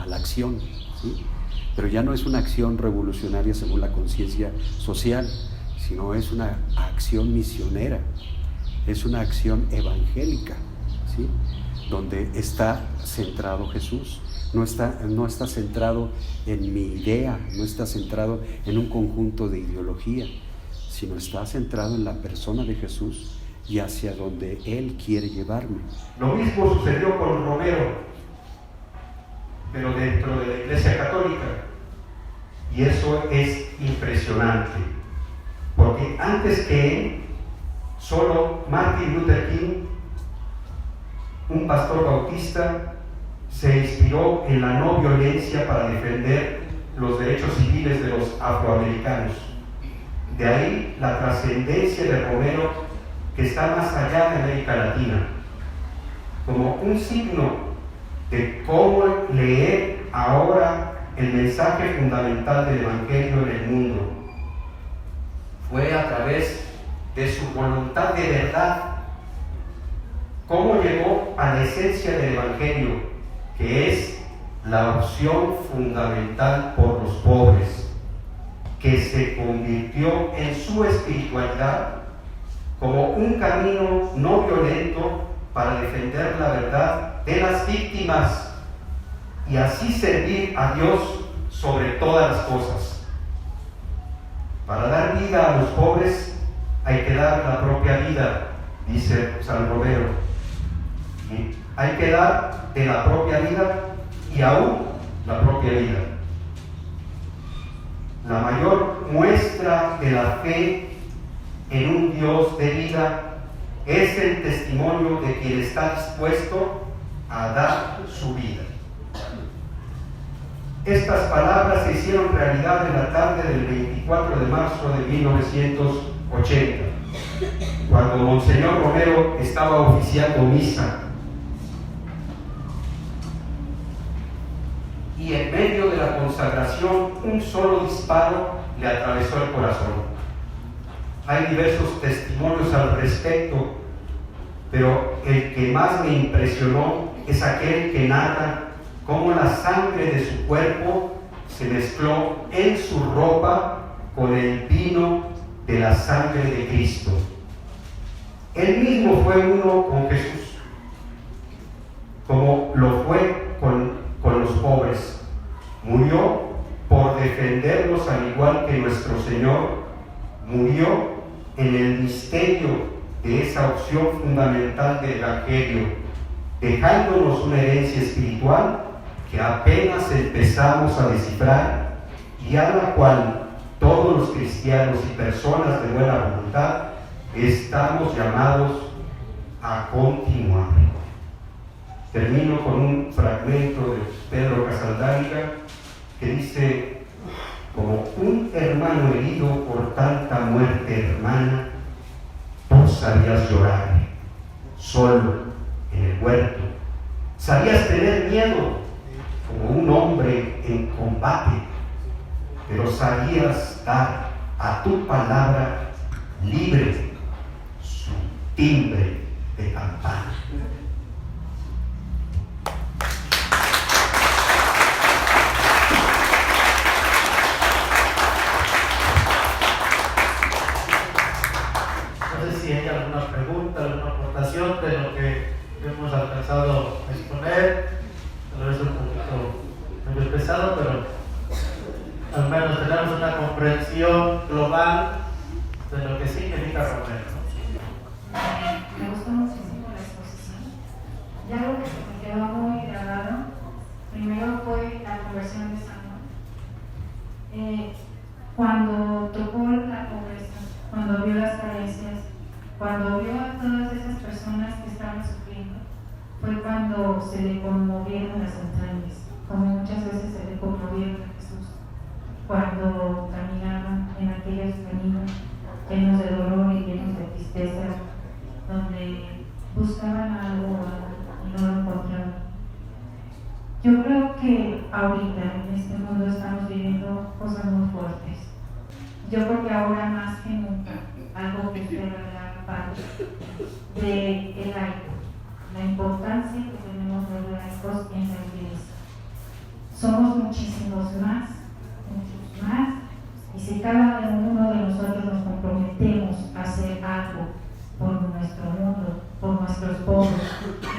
[SPEAKER 3] a la acción, ¿sí? Pero ya no es una acción revolucionaria según la conciencia social, sino es una acción misionera, es una acción evangélica, ¿sí? Donde está centrado Jesús, no está centrado en mi idea, no está centrado en un conjunto de ideología, sino está centrado en la persona de Jesús y hacia donde Él quiere llevarme.
[SPEAKER 1] Lo mismo sucedió con Romero, pero dentro de la Iglesia Católica, y eso es impresionante, porque antes que él, solo Martin Luther King, un pastor bautista,
[SPEAKER 3] se inspiró en la no violencia para defender los derechos civiles de los afroamericanos. De ahí la trascendencia de Romero, que está más allá de América Latina, como un signo de cómo leer ahora el mensaje fundamental del Evangelio en el mundo. Fue a través de su voluntad de verdad, cómo llegó a la esencia del Evangelio, que es la opción fundamental por los pobres, que se convirtió en su espiritualidad como un camino no violento para defender la verdad de las víctimas y así servir a Dios sobre todas las cosas. Para dar vida a los pobres hay que dar la propia vida, dice San Romero. Hay que dar de la propia vida y aún la propia vida. La mayor muestra de la fe en un Dios de vida es el testimonio de quien está dispuesto a dar su vida. Estas palabras se hicieron realidad en la tarde del 24 de marzo de 1980, cuando Monseñor Romero estaba oficiando misa. Y en medio de la consagración, un solo disparo le atravesó el corazón. Hay diversos testimonios al respecto, pero el que más me impresionó es aquel que narra cómo la sangre de su cuerpo se mezcló en su ropa con el vino de la sangre de Cristo. Él mismo fue uno con Jesús, como lo fue con los pobres. Murió por defenderlos al igual que nuestro Señor murió en el misterio de esa opción fundamental del Evangelio, dejándonos una herencia espiritual que apenas empezamos a descifrar y a la cual todos los cristianos y personas de buena voluntad estamos llamados a continuar. Termino con un fragmento de Pedro Casaldáliga que dice: como un hermano herido por tanta muerte hermana, vos sabías llorar solo en el huerto, sabías tener miedo como un hombre en combate, pero sabías dar a tu palabra libre su timbre de campana.
[SPEAKER 1] No sé si hay alguna pregunta, alguna aportación de lo que hemos alcanzado a exponer. Tal vez un poquito medio pesado, pero al menos tenemos una comprensión global de lo que significa Romero.
[SPEAKER 4] Me gustó muchísimo la exposición. Y algo que se me quedó muy grabado, primero fue la conversión de San Juan. Cuando tocó la pobreza, cuando vio las carencias, cuando vio a todas esas personas que estaban sufriendo, fue cuando se le conmovieron las entrañas, como muchas veces se le conmovieron a Jesús, cuando caminaban en aquellos caminos llenos de dolor y llenos de tristeza, donde buscaban algo y no lo encontraban. Yo creo que ahorita en este mundo estamos viviendo cosas muy fuertes. Yo creo que ahora más que nunca, algo que usted habla parte de el laico, la importancia que tenemos los laicos en la iglesia. Somos muchísimos más, y si cada uno de nosotros nos comprometemos a hacer algo por nuestro mundo, por nuestros pobres,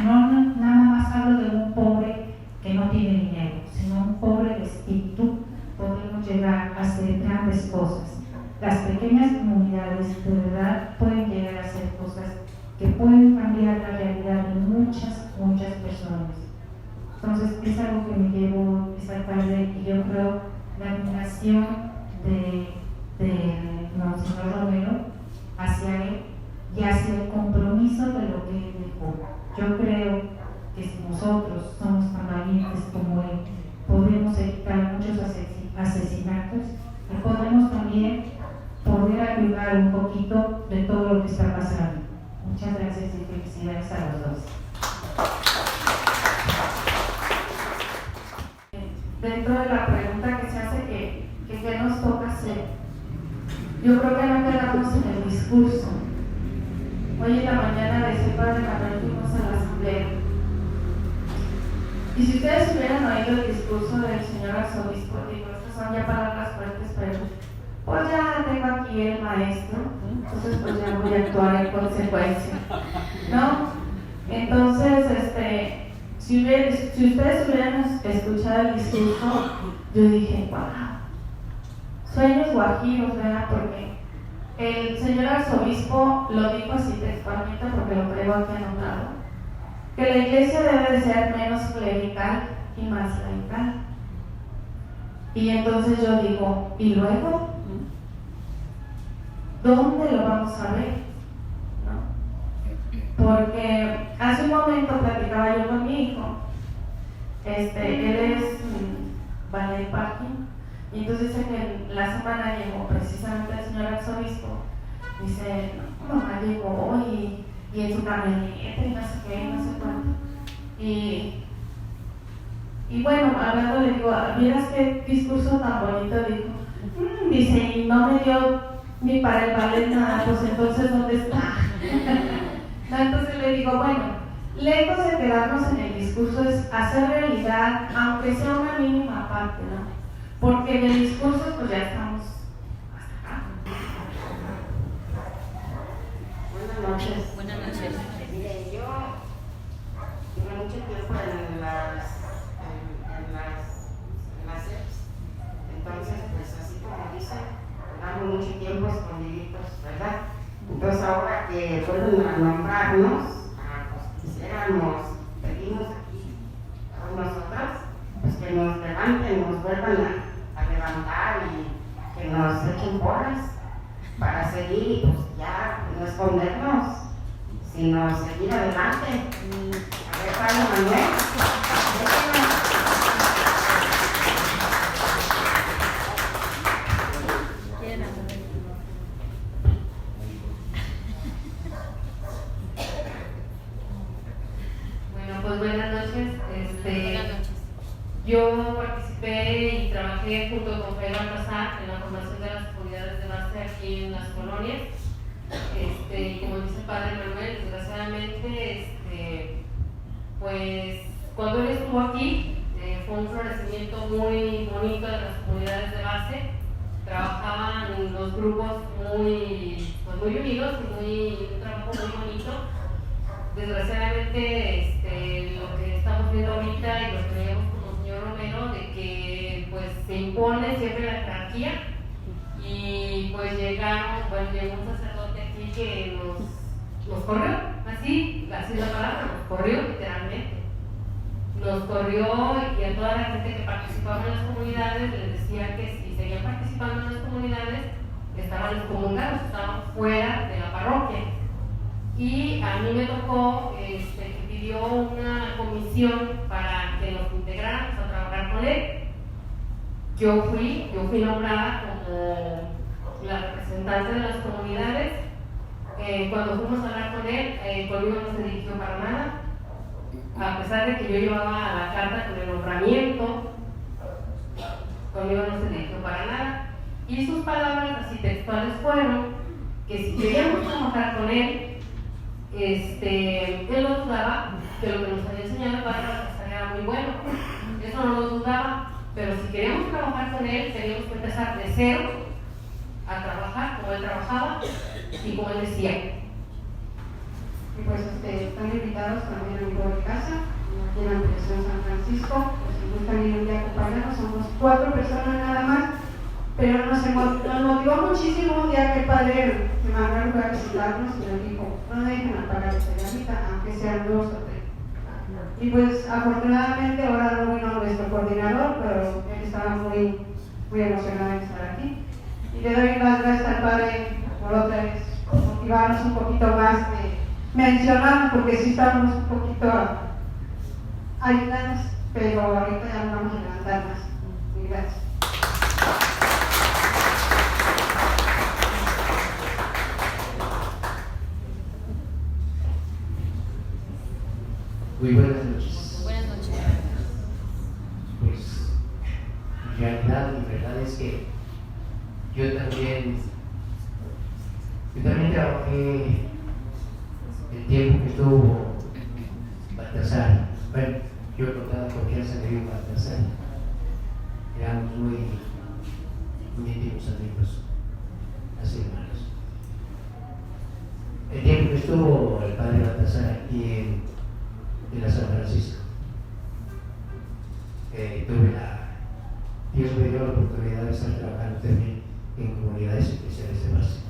[SPEAKER 4] no nada más hablo de un pobre que no tiene dinero, sino un pobre de espíritu, podemos llegar a hacer grandes cosas. Las pequeñas comunidades de verdad pueden llegar a hacer cosas que pueden cambiar la realidad de muchas personas. Entonces es algo que me llevo esa tarde, y yo creo la admiración de Monseñor Romero hacia él y hacia el compromiso de lo que él dejó. Yo creo que si nosotros somos tan valientes felicidades a los dos. Dentro de la pregunta que se hace que qué nos toca hacer, yo creo que no quedarnos en el discurso. Hoy en la mañana decía el Padre Manuel, fuimos a la asamblea. Y si ustedes hubieran oído el discurso del señor arzobispo, digo, estas son ya palabras fuertes, pero pues ya tengo aquí el maestro, entonces pues ya voy a actuar en consecuencia, ¿no? Entonces, si ustedes hubieran escuchado el discurso, yo dije, wow, sueños guajiros, ¿verdad? Porque el señor arzobispo lo dijo así textualmente, porque lo creo aquí anotado, que la iglesia debe de ser menos clerical y más laical. Y entonces yo digo, ¿y luego? ¿Dónde lo vamos a ver? ¿No? Porque hace un momento platicaba yo con mi hijo, él es ballet parking, y entonces dice que en la semana llegó precisamente el señor arzobispo, dice, no, mamá llegó y en su camioneta y no sé qué, no sé cuánto. Y bueno, hablando le digo, ¿vieras qué discurso tan bonito? Dijo, dice, y no me dio ni para el ballet nada, pues entonces ¿dónde está? No, entonces le digo, bueno, lejos de quedarnos en el discurso es hacer realidad, aunque sea una mínima parte, ¿no? Porque en el discurso pues ya estamos hasta acá.
[SPEAKER 5] Buenas noches. Buenas noches. Mire, yo tuve mucho tiempo en las EPS, entonces pues así como dicen, damos mucho tiempo escondiditos, ¿verdad? Entonces ahora que fueron a nombrarnos, pedimos aquí a nosotras, pues que nos levanten, nos vuelvan a levantar y que nos echen porras para seguir y pues ya no escondernos, sino seguir adelante. A ver, Padre Manuel.
[SPEAKER 6] Bueno, pues buenas noches. Yo participé y trabajé junto con Fray Baltasar en la formación de las comunidades de base aquí en las colonias. Como dice el Padre Manuel, desgraciadamente, pues cuando él estuvo aquí, fue un florecimiento muy bonito de las comunidades de base. Trabajaban los grupos muy unidos y un trabajo muy bonito. Desgraciadamente, lo que estamos viendo ahorita y lo que veíamos con el señor Romero, de que pues se impone siempre la jerarquía y pues llegó un sacerdote aquí que nos corrió, así es la palabra, nos corrió literalmente. Nos corrió y a toda la gente que participaba en las comunidades les decía que si seguían participando en las comunidades estaban excomunicados, estaban fuera de la parroquia. Y a mí me tocó que pidió una comisión para que nos integráramos a trabajar con él. Yo fui nombrada como la representante de las comunidades. Cuando fuimos a hablar con él, conmigo no se dirigió para nada, a pesar de que yo llevaba la carta con el nombramiento, conmigo no se dirigió para nada. Y sus palabras así textuales fueron que si queríamos trabajar con él, él no dudaba que lo que nos había enseñado el Padre Baltasar era muy bueno, eso no lo dudaba, pero si queríamos trabajar con él teníamos que empezar de cero a trabajar como él trabajaba y como él decía.
[SPEAKER 5] Y pues están invitados también a mi de casa, aquí en la Presión San Francisco, pues si gustan ir un día a acompañarnos, somos 4 personas nada más, pero nos motivó muchísimo un día que el Padre Manuel fue a visitarnos y nos dijo, no dejen apagar la señorita, aunque sean 2 o 3. Y pues afortunadamente ahora no vino nuestro coordinador, pero él estaba muy emocionado de estar aquí. Y le doy las gracias al Padre por otra vez motivarnos un poquito más de mencionar, porque sí estamos un poquito ayudados, pero ahorita ya no vamos a levantar más. Y gracias.
[SPEAKER 7] realidad y verdad es que yo también trabajé el tiempo que estuvo Baltasar. Bueno, yo con toda confianza le digo Baltasar. Éramos muy íntimos amigos, así hermanos. El tiempo que estuvo el padre Baltasar aquí en la San Francisco, Dios me dio la oportunidad de estar trabajando también en comunidades especiales de base.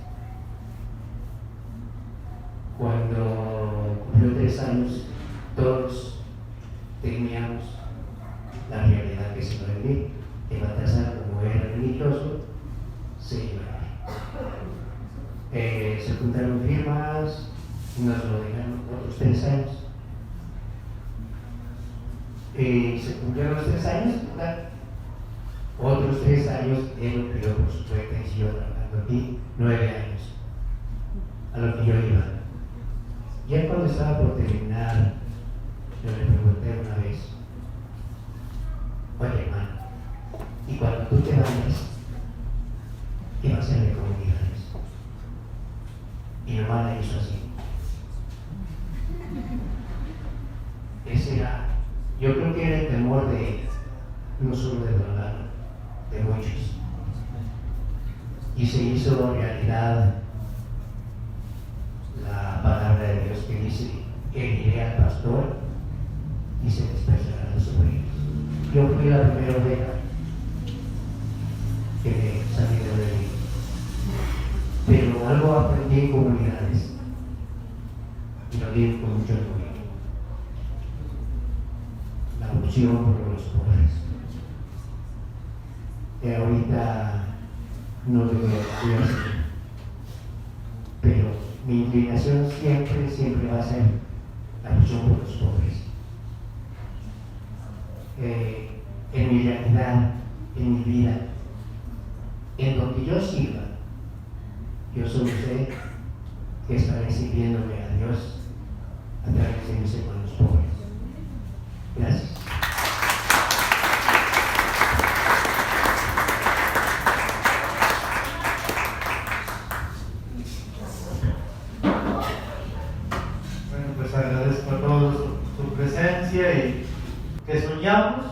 [SPEAKER 7] Cuando cumplió 3 años, todos teníamos la realidad que se iba a vivir. Que Baltasar, como era religioso, se iba a ir. Se juntaron firmas, nos lo dejaron otros 3 años. Se cumplieron los 3 años, ¿verdad? Otros 3 años él lo pidió por su cuenta y siguió trabajando aquí 9 años, a lo que yo iba. Ya cuando estaba por terminar, yo le pregunté una vez: oye, hermano, y cuando tú te vayas, ¿qué va a hacer de comunidades? Y mi hermana hizo así. Ese era, yo creo que era el temor de no solo de Don Lalo, de muchos. Y se hizo realidad la palabra de Dios que dice: heriré al pastor y se dispersarán los obreros. Yo fui la primera oveja que me salí de mí, pero algo aprendí en comunidades y lo digo con mucho orgullo: la opción por los pobres. Que ahorita no lo voy a hacer, pero mi inclinación siempre va a ser la opción por los pobres. En mi realidad, en mi vida, en donde yo sirva, yo solo sé que estaré sirviéndole a Dios a través de mis hermanos pobres. Gracias.
[SPEAKER 1] Bueno, pues agradezco a todos su presencia y que soñamos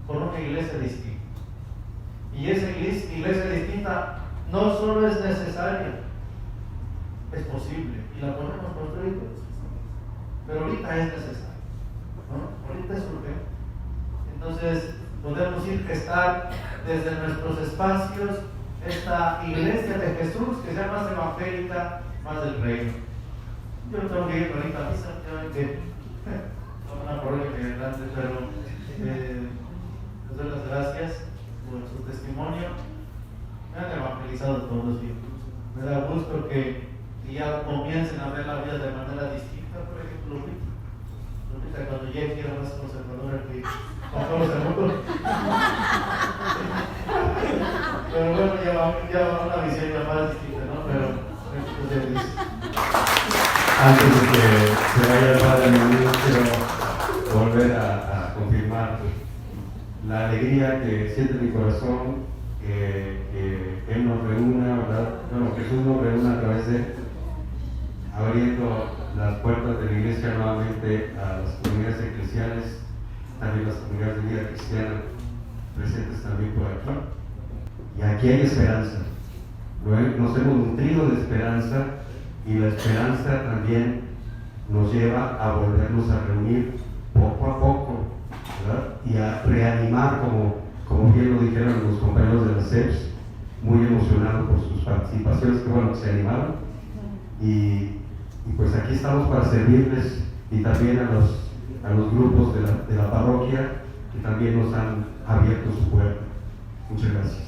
[SPEAKER 1] con una iglesia distinta. Y esa iglesia distinta no solo es necesaria, es posible y la podemos construir, pero ahorita es necesario, ¿no? Ahorita es urgente. Entonces podemos ir gestar desde nuestros espacios esta iglesia de Jesús que sea más evangélica, más del reino. Yo tengo que ir ahorita a misa, que una polémica grande, pero les doy las gracias por su testimonio. Me han evangelizado todos los días. Me da gusto que ya comiencen a ver la vida de manera distinta. Por ejemplo, Lupita cuando llegue era más conservadora que Juan Pablo II. Pero bueno, ya va una visión ya más distinta, ¿no? Pero ustedes.
[SPEAKER 8] Antes de que se vaya el padre Manuel, quiero volver a confirmar la alegría que siente mi corazón que Él nos reúna, ¿verdad? Bueno, Jesús nos reúna a través de abriendo las puertas de la iglesia nuevamente a las comunidades eclesiales, también las comunidades de vida cristiana presentes también por aquí. Y aquí hay esperanza. Nos hemos nutrido de esperanza y la esperanza también nos lleva a volvernos a reunir poco a poco, ¿verdad? Y a reanimar, como bien lo dijeron los compañeros de la CEPS, muy emocionados por sus participaciones, que bueno, que se animaron. Y pues aquí estamos para servirles y también a los grupos de la parroquia que también nos han abierto su puerta. Muchas gracias.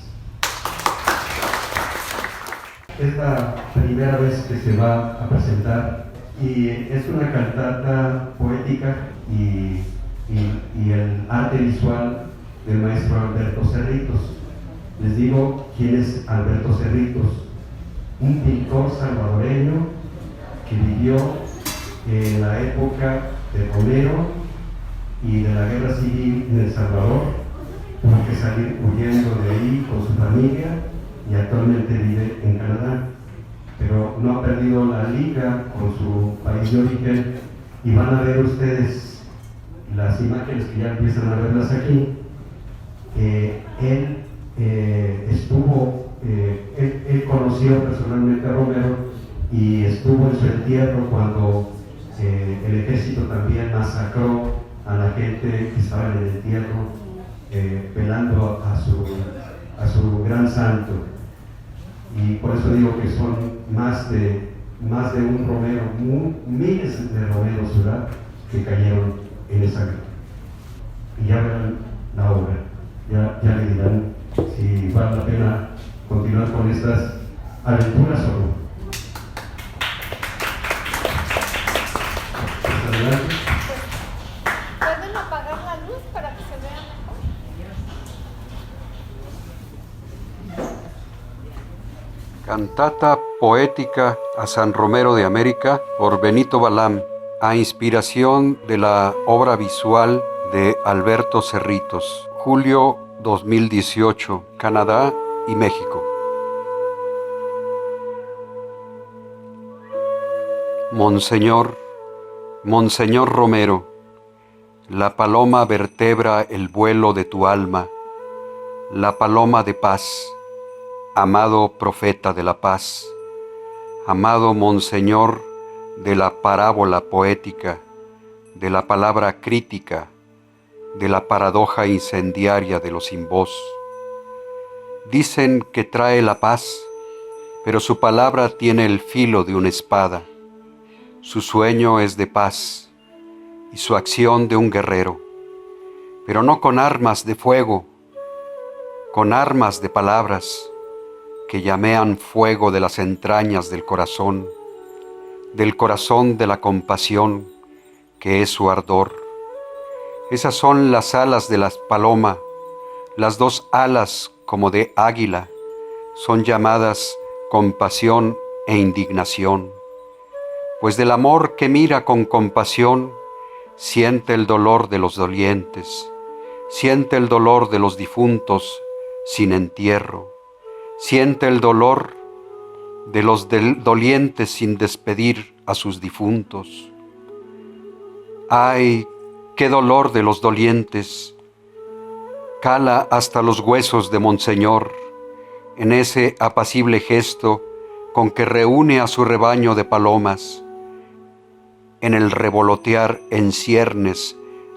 [SPEAKER 8] Es la primera vez que se va a presentar y es una cantata poética y el arte visual del maestro Alberto Cerritos. Les digo quién es Alberto Cerritos, un pintor salvadoreño que vivió en la época de Romero y de la guerra civil en El Salvador, tuvo que salir huyendo de ahí con su familia y actualmente vive en Canadá. Pero no ha perdido la liga con su país de origen, y van a ver ustedes las imágenes que ya empiezan a verlas aquí. Él conoció personalmente a Romero y estuvo en su entierro cuando el ejército también masacró a la gente que estaba en el entierro, velando a su gran santo. Y por eso digo que son más de un Romero, miles de Romeros, ¿verdad?, que cayeron en esa guerra. Y ya verán la obra, ya le dirán si vale la pena continuar con estas aventuras o no. Adelante.
[SPEAKER 9] ¿Pueden apagar la luz para que se vea mejor?
[SPEAKER 3] Cantata poética a San Romero de América por Benito Balam, a inspiración de la obra visual de Alberto Cerritos, julio 2018, Canadá y México. Monseñor, Monseñor Romero, la paloma vertebra el vuelo de tu alma, la paloma de paz, amado profeta de la paz, amado Monseñor de la parábola poética, de la palabra crítica, de la paradoja incendiaria de los sin voz. Dicen que trae la paz, pero su palabra tiene el filo de una espada. Su sueño es de paz y su acción de un guerrero, pero no con armas de fuego, con armas de palabras que llamean fuego de las entrañas del corazón de la compasión, que es su ardor. Esas son las alas de la paloma, las dos alas como de águila, son llamadas compasión e indignación. Pues del amor que mira con compasión, siente el dolor de los dolientes, siente el dolor de los difuntos sin entierro, siente el dolor de los dolientes sin despedir a sus difuntos. ¡Ay, qué dolor de los dolientes! Cala hasta los huesos de Monseñor en ese apacible gesto con que reúne a su rebaño de palomas, en el revolotear en ciernes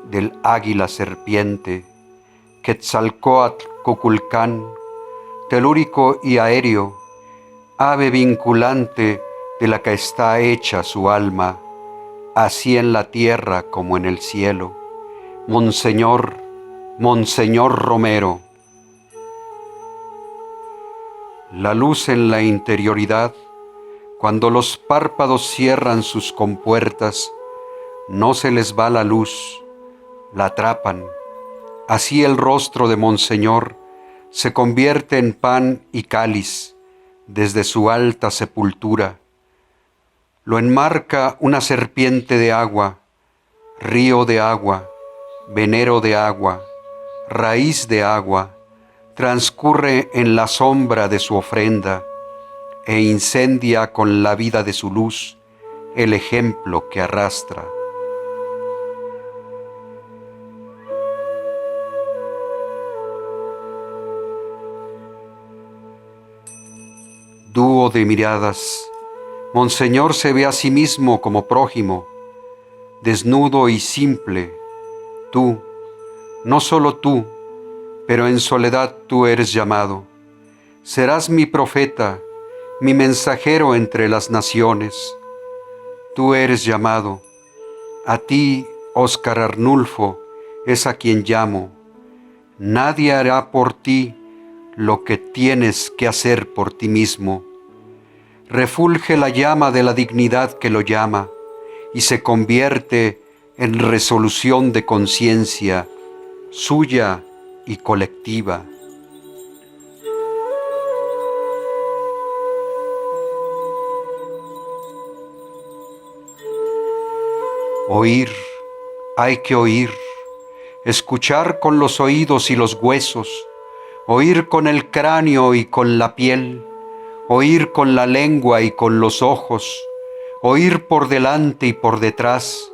[SPEAKER 3] del águila serpiente, Quetzalcóatl Cuculcán, telúrico y aéreo, ave vinculante de la que está hecha su alma, así en la tierra como en el cielo. Monseñor, Monseñor Romero. La luz en la interioridad, cuando los párpados cierran sus compuertas, no se les va la luz, la atrapan. Así el rostro de Monseñor se convierte en pan y cáliz desde su alta sepultura. Lo enmarca una serpiente de agua, río de agua, venero de agua, raíz de agua, transcurre en la sombra de su ofrenda e incendia con la vida de su luz el ejemplo que arrastra. Dúo de miradas, Monseñor se ve a sí mismo como prójimo, desnudo y simple. Tú, no solo tú, pero en soledad tú eres llamado. Serás mi profeta, mi mensajero entre las naciones. Tú eres llamado. A ti, Óscar Arnulfo, es a quien llamo. Nadie hará por ti lo que tienes que hacer por ti mismo. Refulge la llama de la dignidad que lo llama y se convierte en resolución de conciencia suya y colectiva. Oír, hay que oír. escuchar con los oídos y los huesos, oír con el cráneo y con la piel, oír con la lengua y con los ojos, oír por delante y por detrás,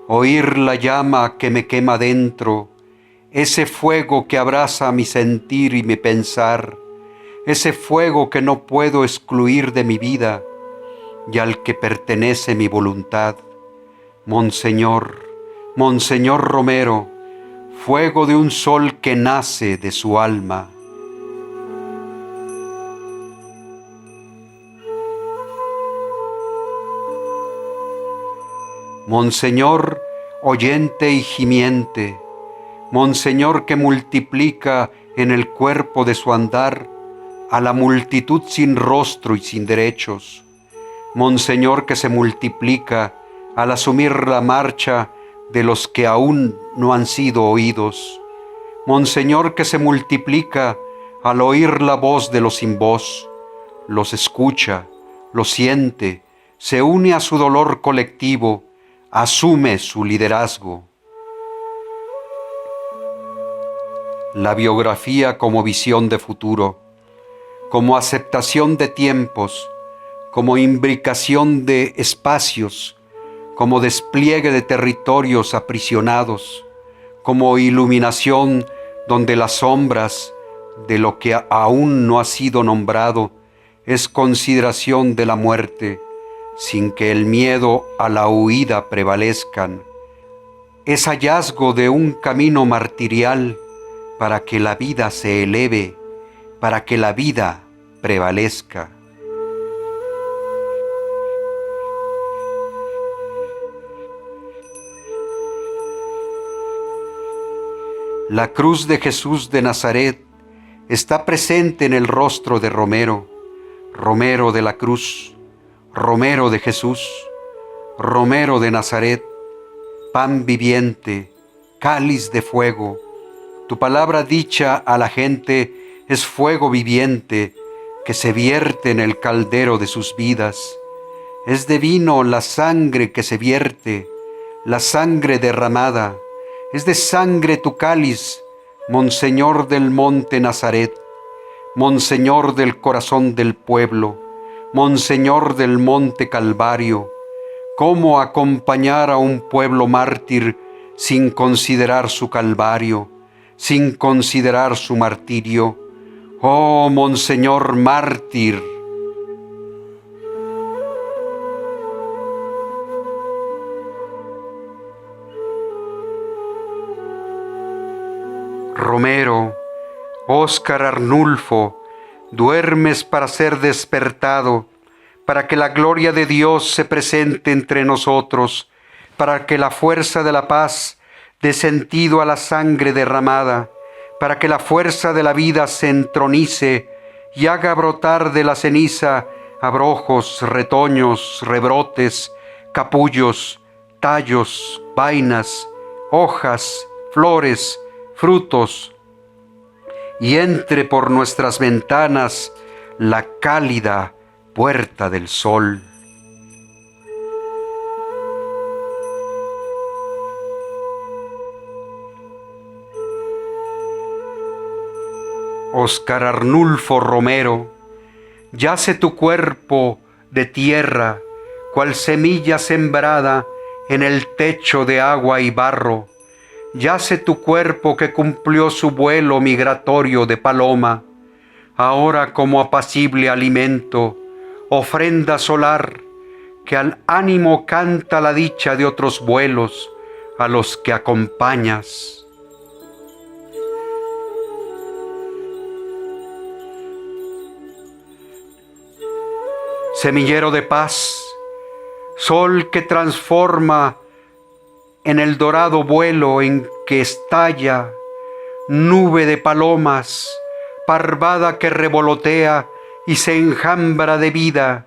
[SPEAKER 3] oír la llama que me quema dentro, ese fuego que abraza mi sentir y mi pensar, ese fuego que no puedo excluir de mi vida y al que pertenece mi voluntad. Monseñor, Monseñor Romero, fuego de un sol que nace de su alma. Monseñor oyente y gimiente, Monseñor que multiplica en el cuerpo de su andar a la multitud sin rostro y sin derechos, Monseñor que se multiplica al asumir la marcha de los que aún no han sido oídos, Monseñor que se multiplica al oír la voz de los sin voz, los escucha, los siente, se une a su dolor colectivo, asume su liderazgo. La biografía como visión de futuro, como aceptación de tiempos, como imbricación de espacios, como despliegue de territorios aprisionados, como iluminación donde las sombras de lo que aún no ha sido nombrado es consideración de la muerte, sin que el miedo a la huida prevalezcan. Es hallazgo de un camino martirial para que la vida se eleve, para que la vida prevalezca. La cruz de Jesús de Nazaret está presente en el rostro de Romero, Romero de la cruz, Romero de Jesús, Romero de Nazaret, pan viviente, cáliz de fuego. Tu palabra dicha a la gente es fuego viviente que se vierte en el caldero de sus vidas. Es de vino la sangre que se vierte, la sangre derramada. Es de sangre tu cáliz, Monseñor del monte Nazaret, Monseñor del corazón del pueblo, Monseñor del monte Calvario. ¿Cómo acompañar a un pueblo mártir sin considerar su calvario, sin considerar su martirio? Oh, Monseñor mártir. Romero, Óscar Arnulfo, duermes para ser despertado, para que la gloria de Dios se presente entre nosotros, para que la fuerza de la paz dé sentido a la sangre derramada, para que la fuerza de la vida se entronice y haga brotar de la ceniza abrojos, retoños, rebrotes, capullos, tallos, vainas, hojas, flores, frutos, y entre por nuestras ventanas la cálida puerta del sol. Óscar Arnulfo Romero, yace tu cuerpo de tierra, cual semilla sembrada en el techo de agua y barro. Yace tu cuerpo que cumplió su vuelo migratorio de paloma, ahora como apacible alimento, ofrenda solar, que al ánimo canta la dicha de otros vuelos a los que acompañas. Semillero de paz, sol que transforma en el dorado vuelo en que estalla, nube de palomas, parvada que revolotea y se enjambra de vida,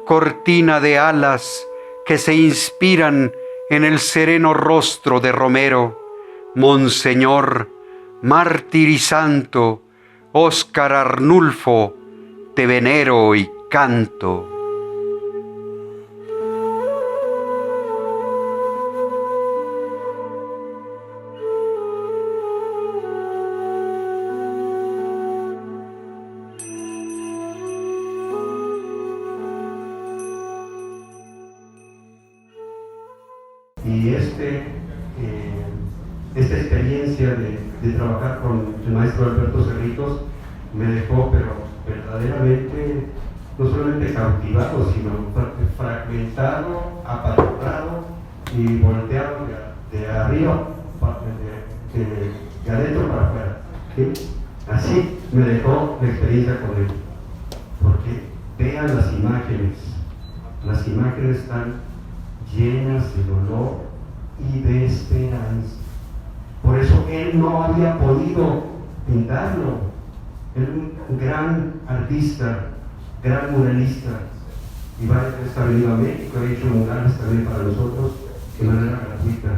[SPEAKER 3] cortina de alas que se inspiran en el sereno rostro de Romero, Monseñor, mártir y santo, Óscar Arnulfo, te venero y canto.
[SPEAKER 8] esta experiencia de trabajar con el maestro Alberto Cerritos me dejó, pero verdaderamente, no solamente cautivado, sino fragmentado, apachurrado y volteado de arriba, de adentro para afuera. ¿Sí? Así me dejó la experiencia con él. Porque vean las imágenes están llenas de dolor y de esperanza. Por eso él no había podido pintarlo. Era un gran artista, gran muralista, y varias veces ha venido a México, ha hecho murales también para nosotros de manera gratuita.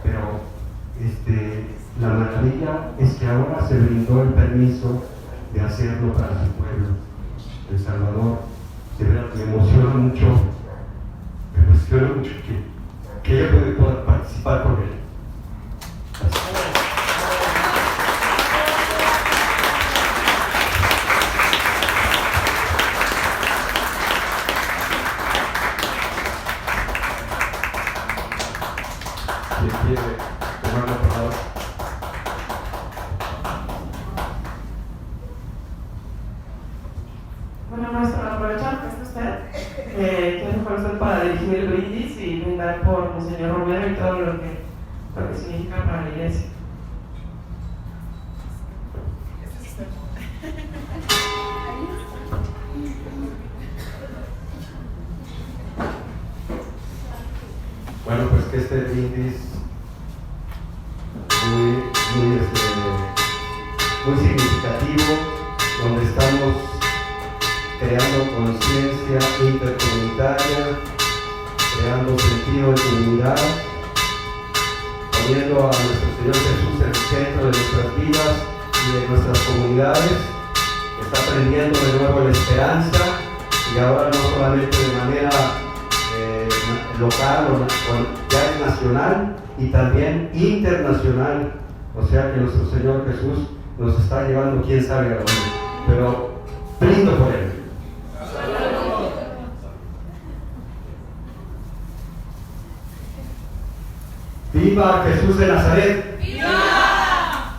[SPEAKER 8] Pero la maravilla es que ahora se brindó el permiso de hacerlo para su pueblo, El Salvador. De verdad me emociona mucho que ella pueda participar con él.
[SPEAKER 10] ¿Quién quiere tomar la palabra?
[SPEAKER 11] Bueno, maestro, aprovechar que está usted, que es mejor usted para dirigir el brindis y brindar por Monseñor Romero y todo lo que significa para la iglesia.
[SPEAKER 8] Bueno, pues que este brindis muy significativo, donde estamos creando conciencia intercomunitaria, creando sentido de comunidad, poniendo a nuestro Señor Jesús en el centro de nuestras vidas y de nuestras comunidades. Está prendiendo de nuevo la esperanza, y ahora no solamente de manera local o ya es nacional y también internacional. O sea que nuestro Señor Jesús nos está llevando quién sabe a dónde, pero brindo por él. ¡Viva Jesús de Nazaret! ¡Viva!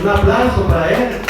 [SPEAKER 8] Un aplauso para él.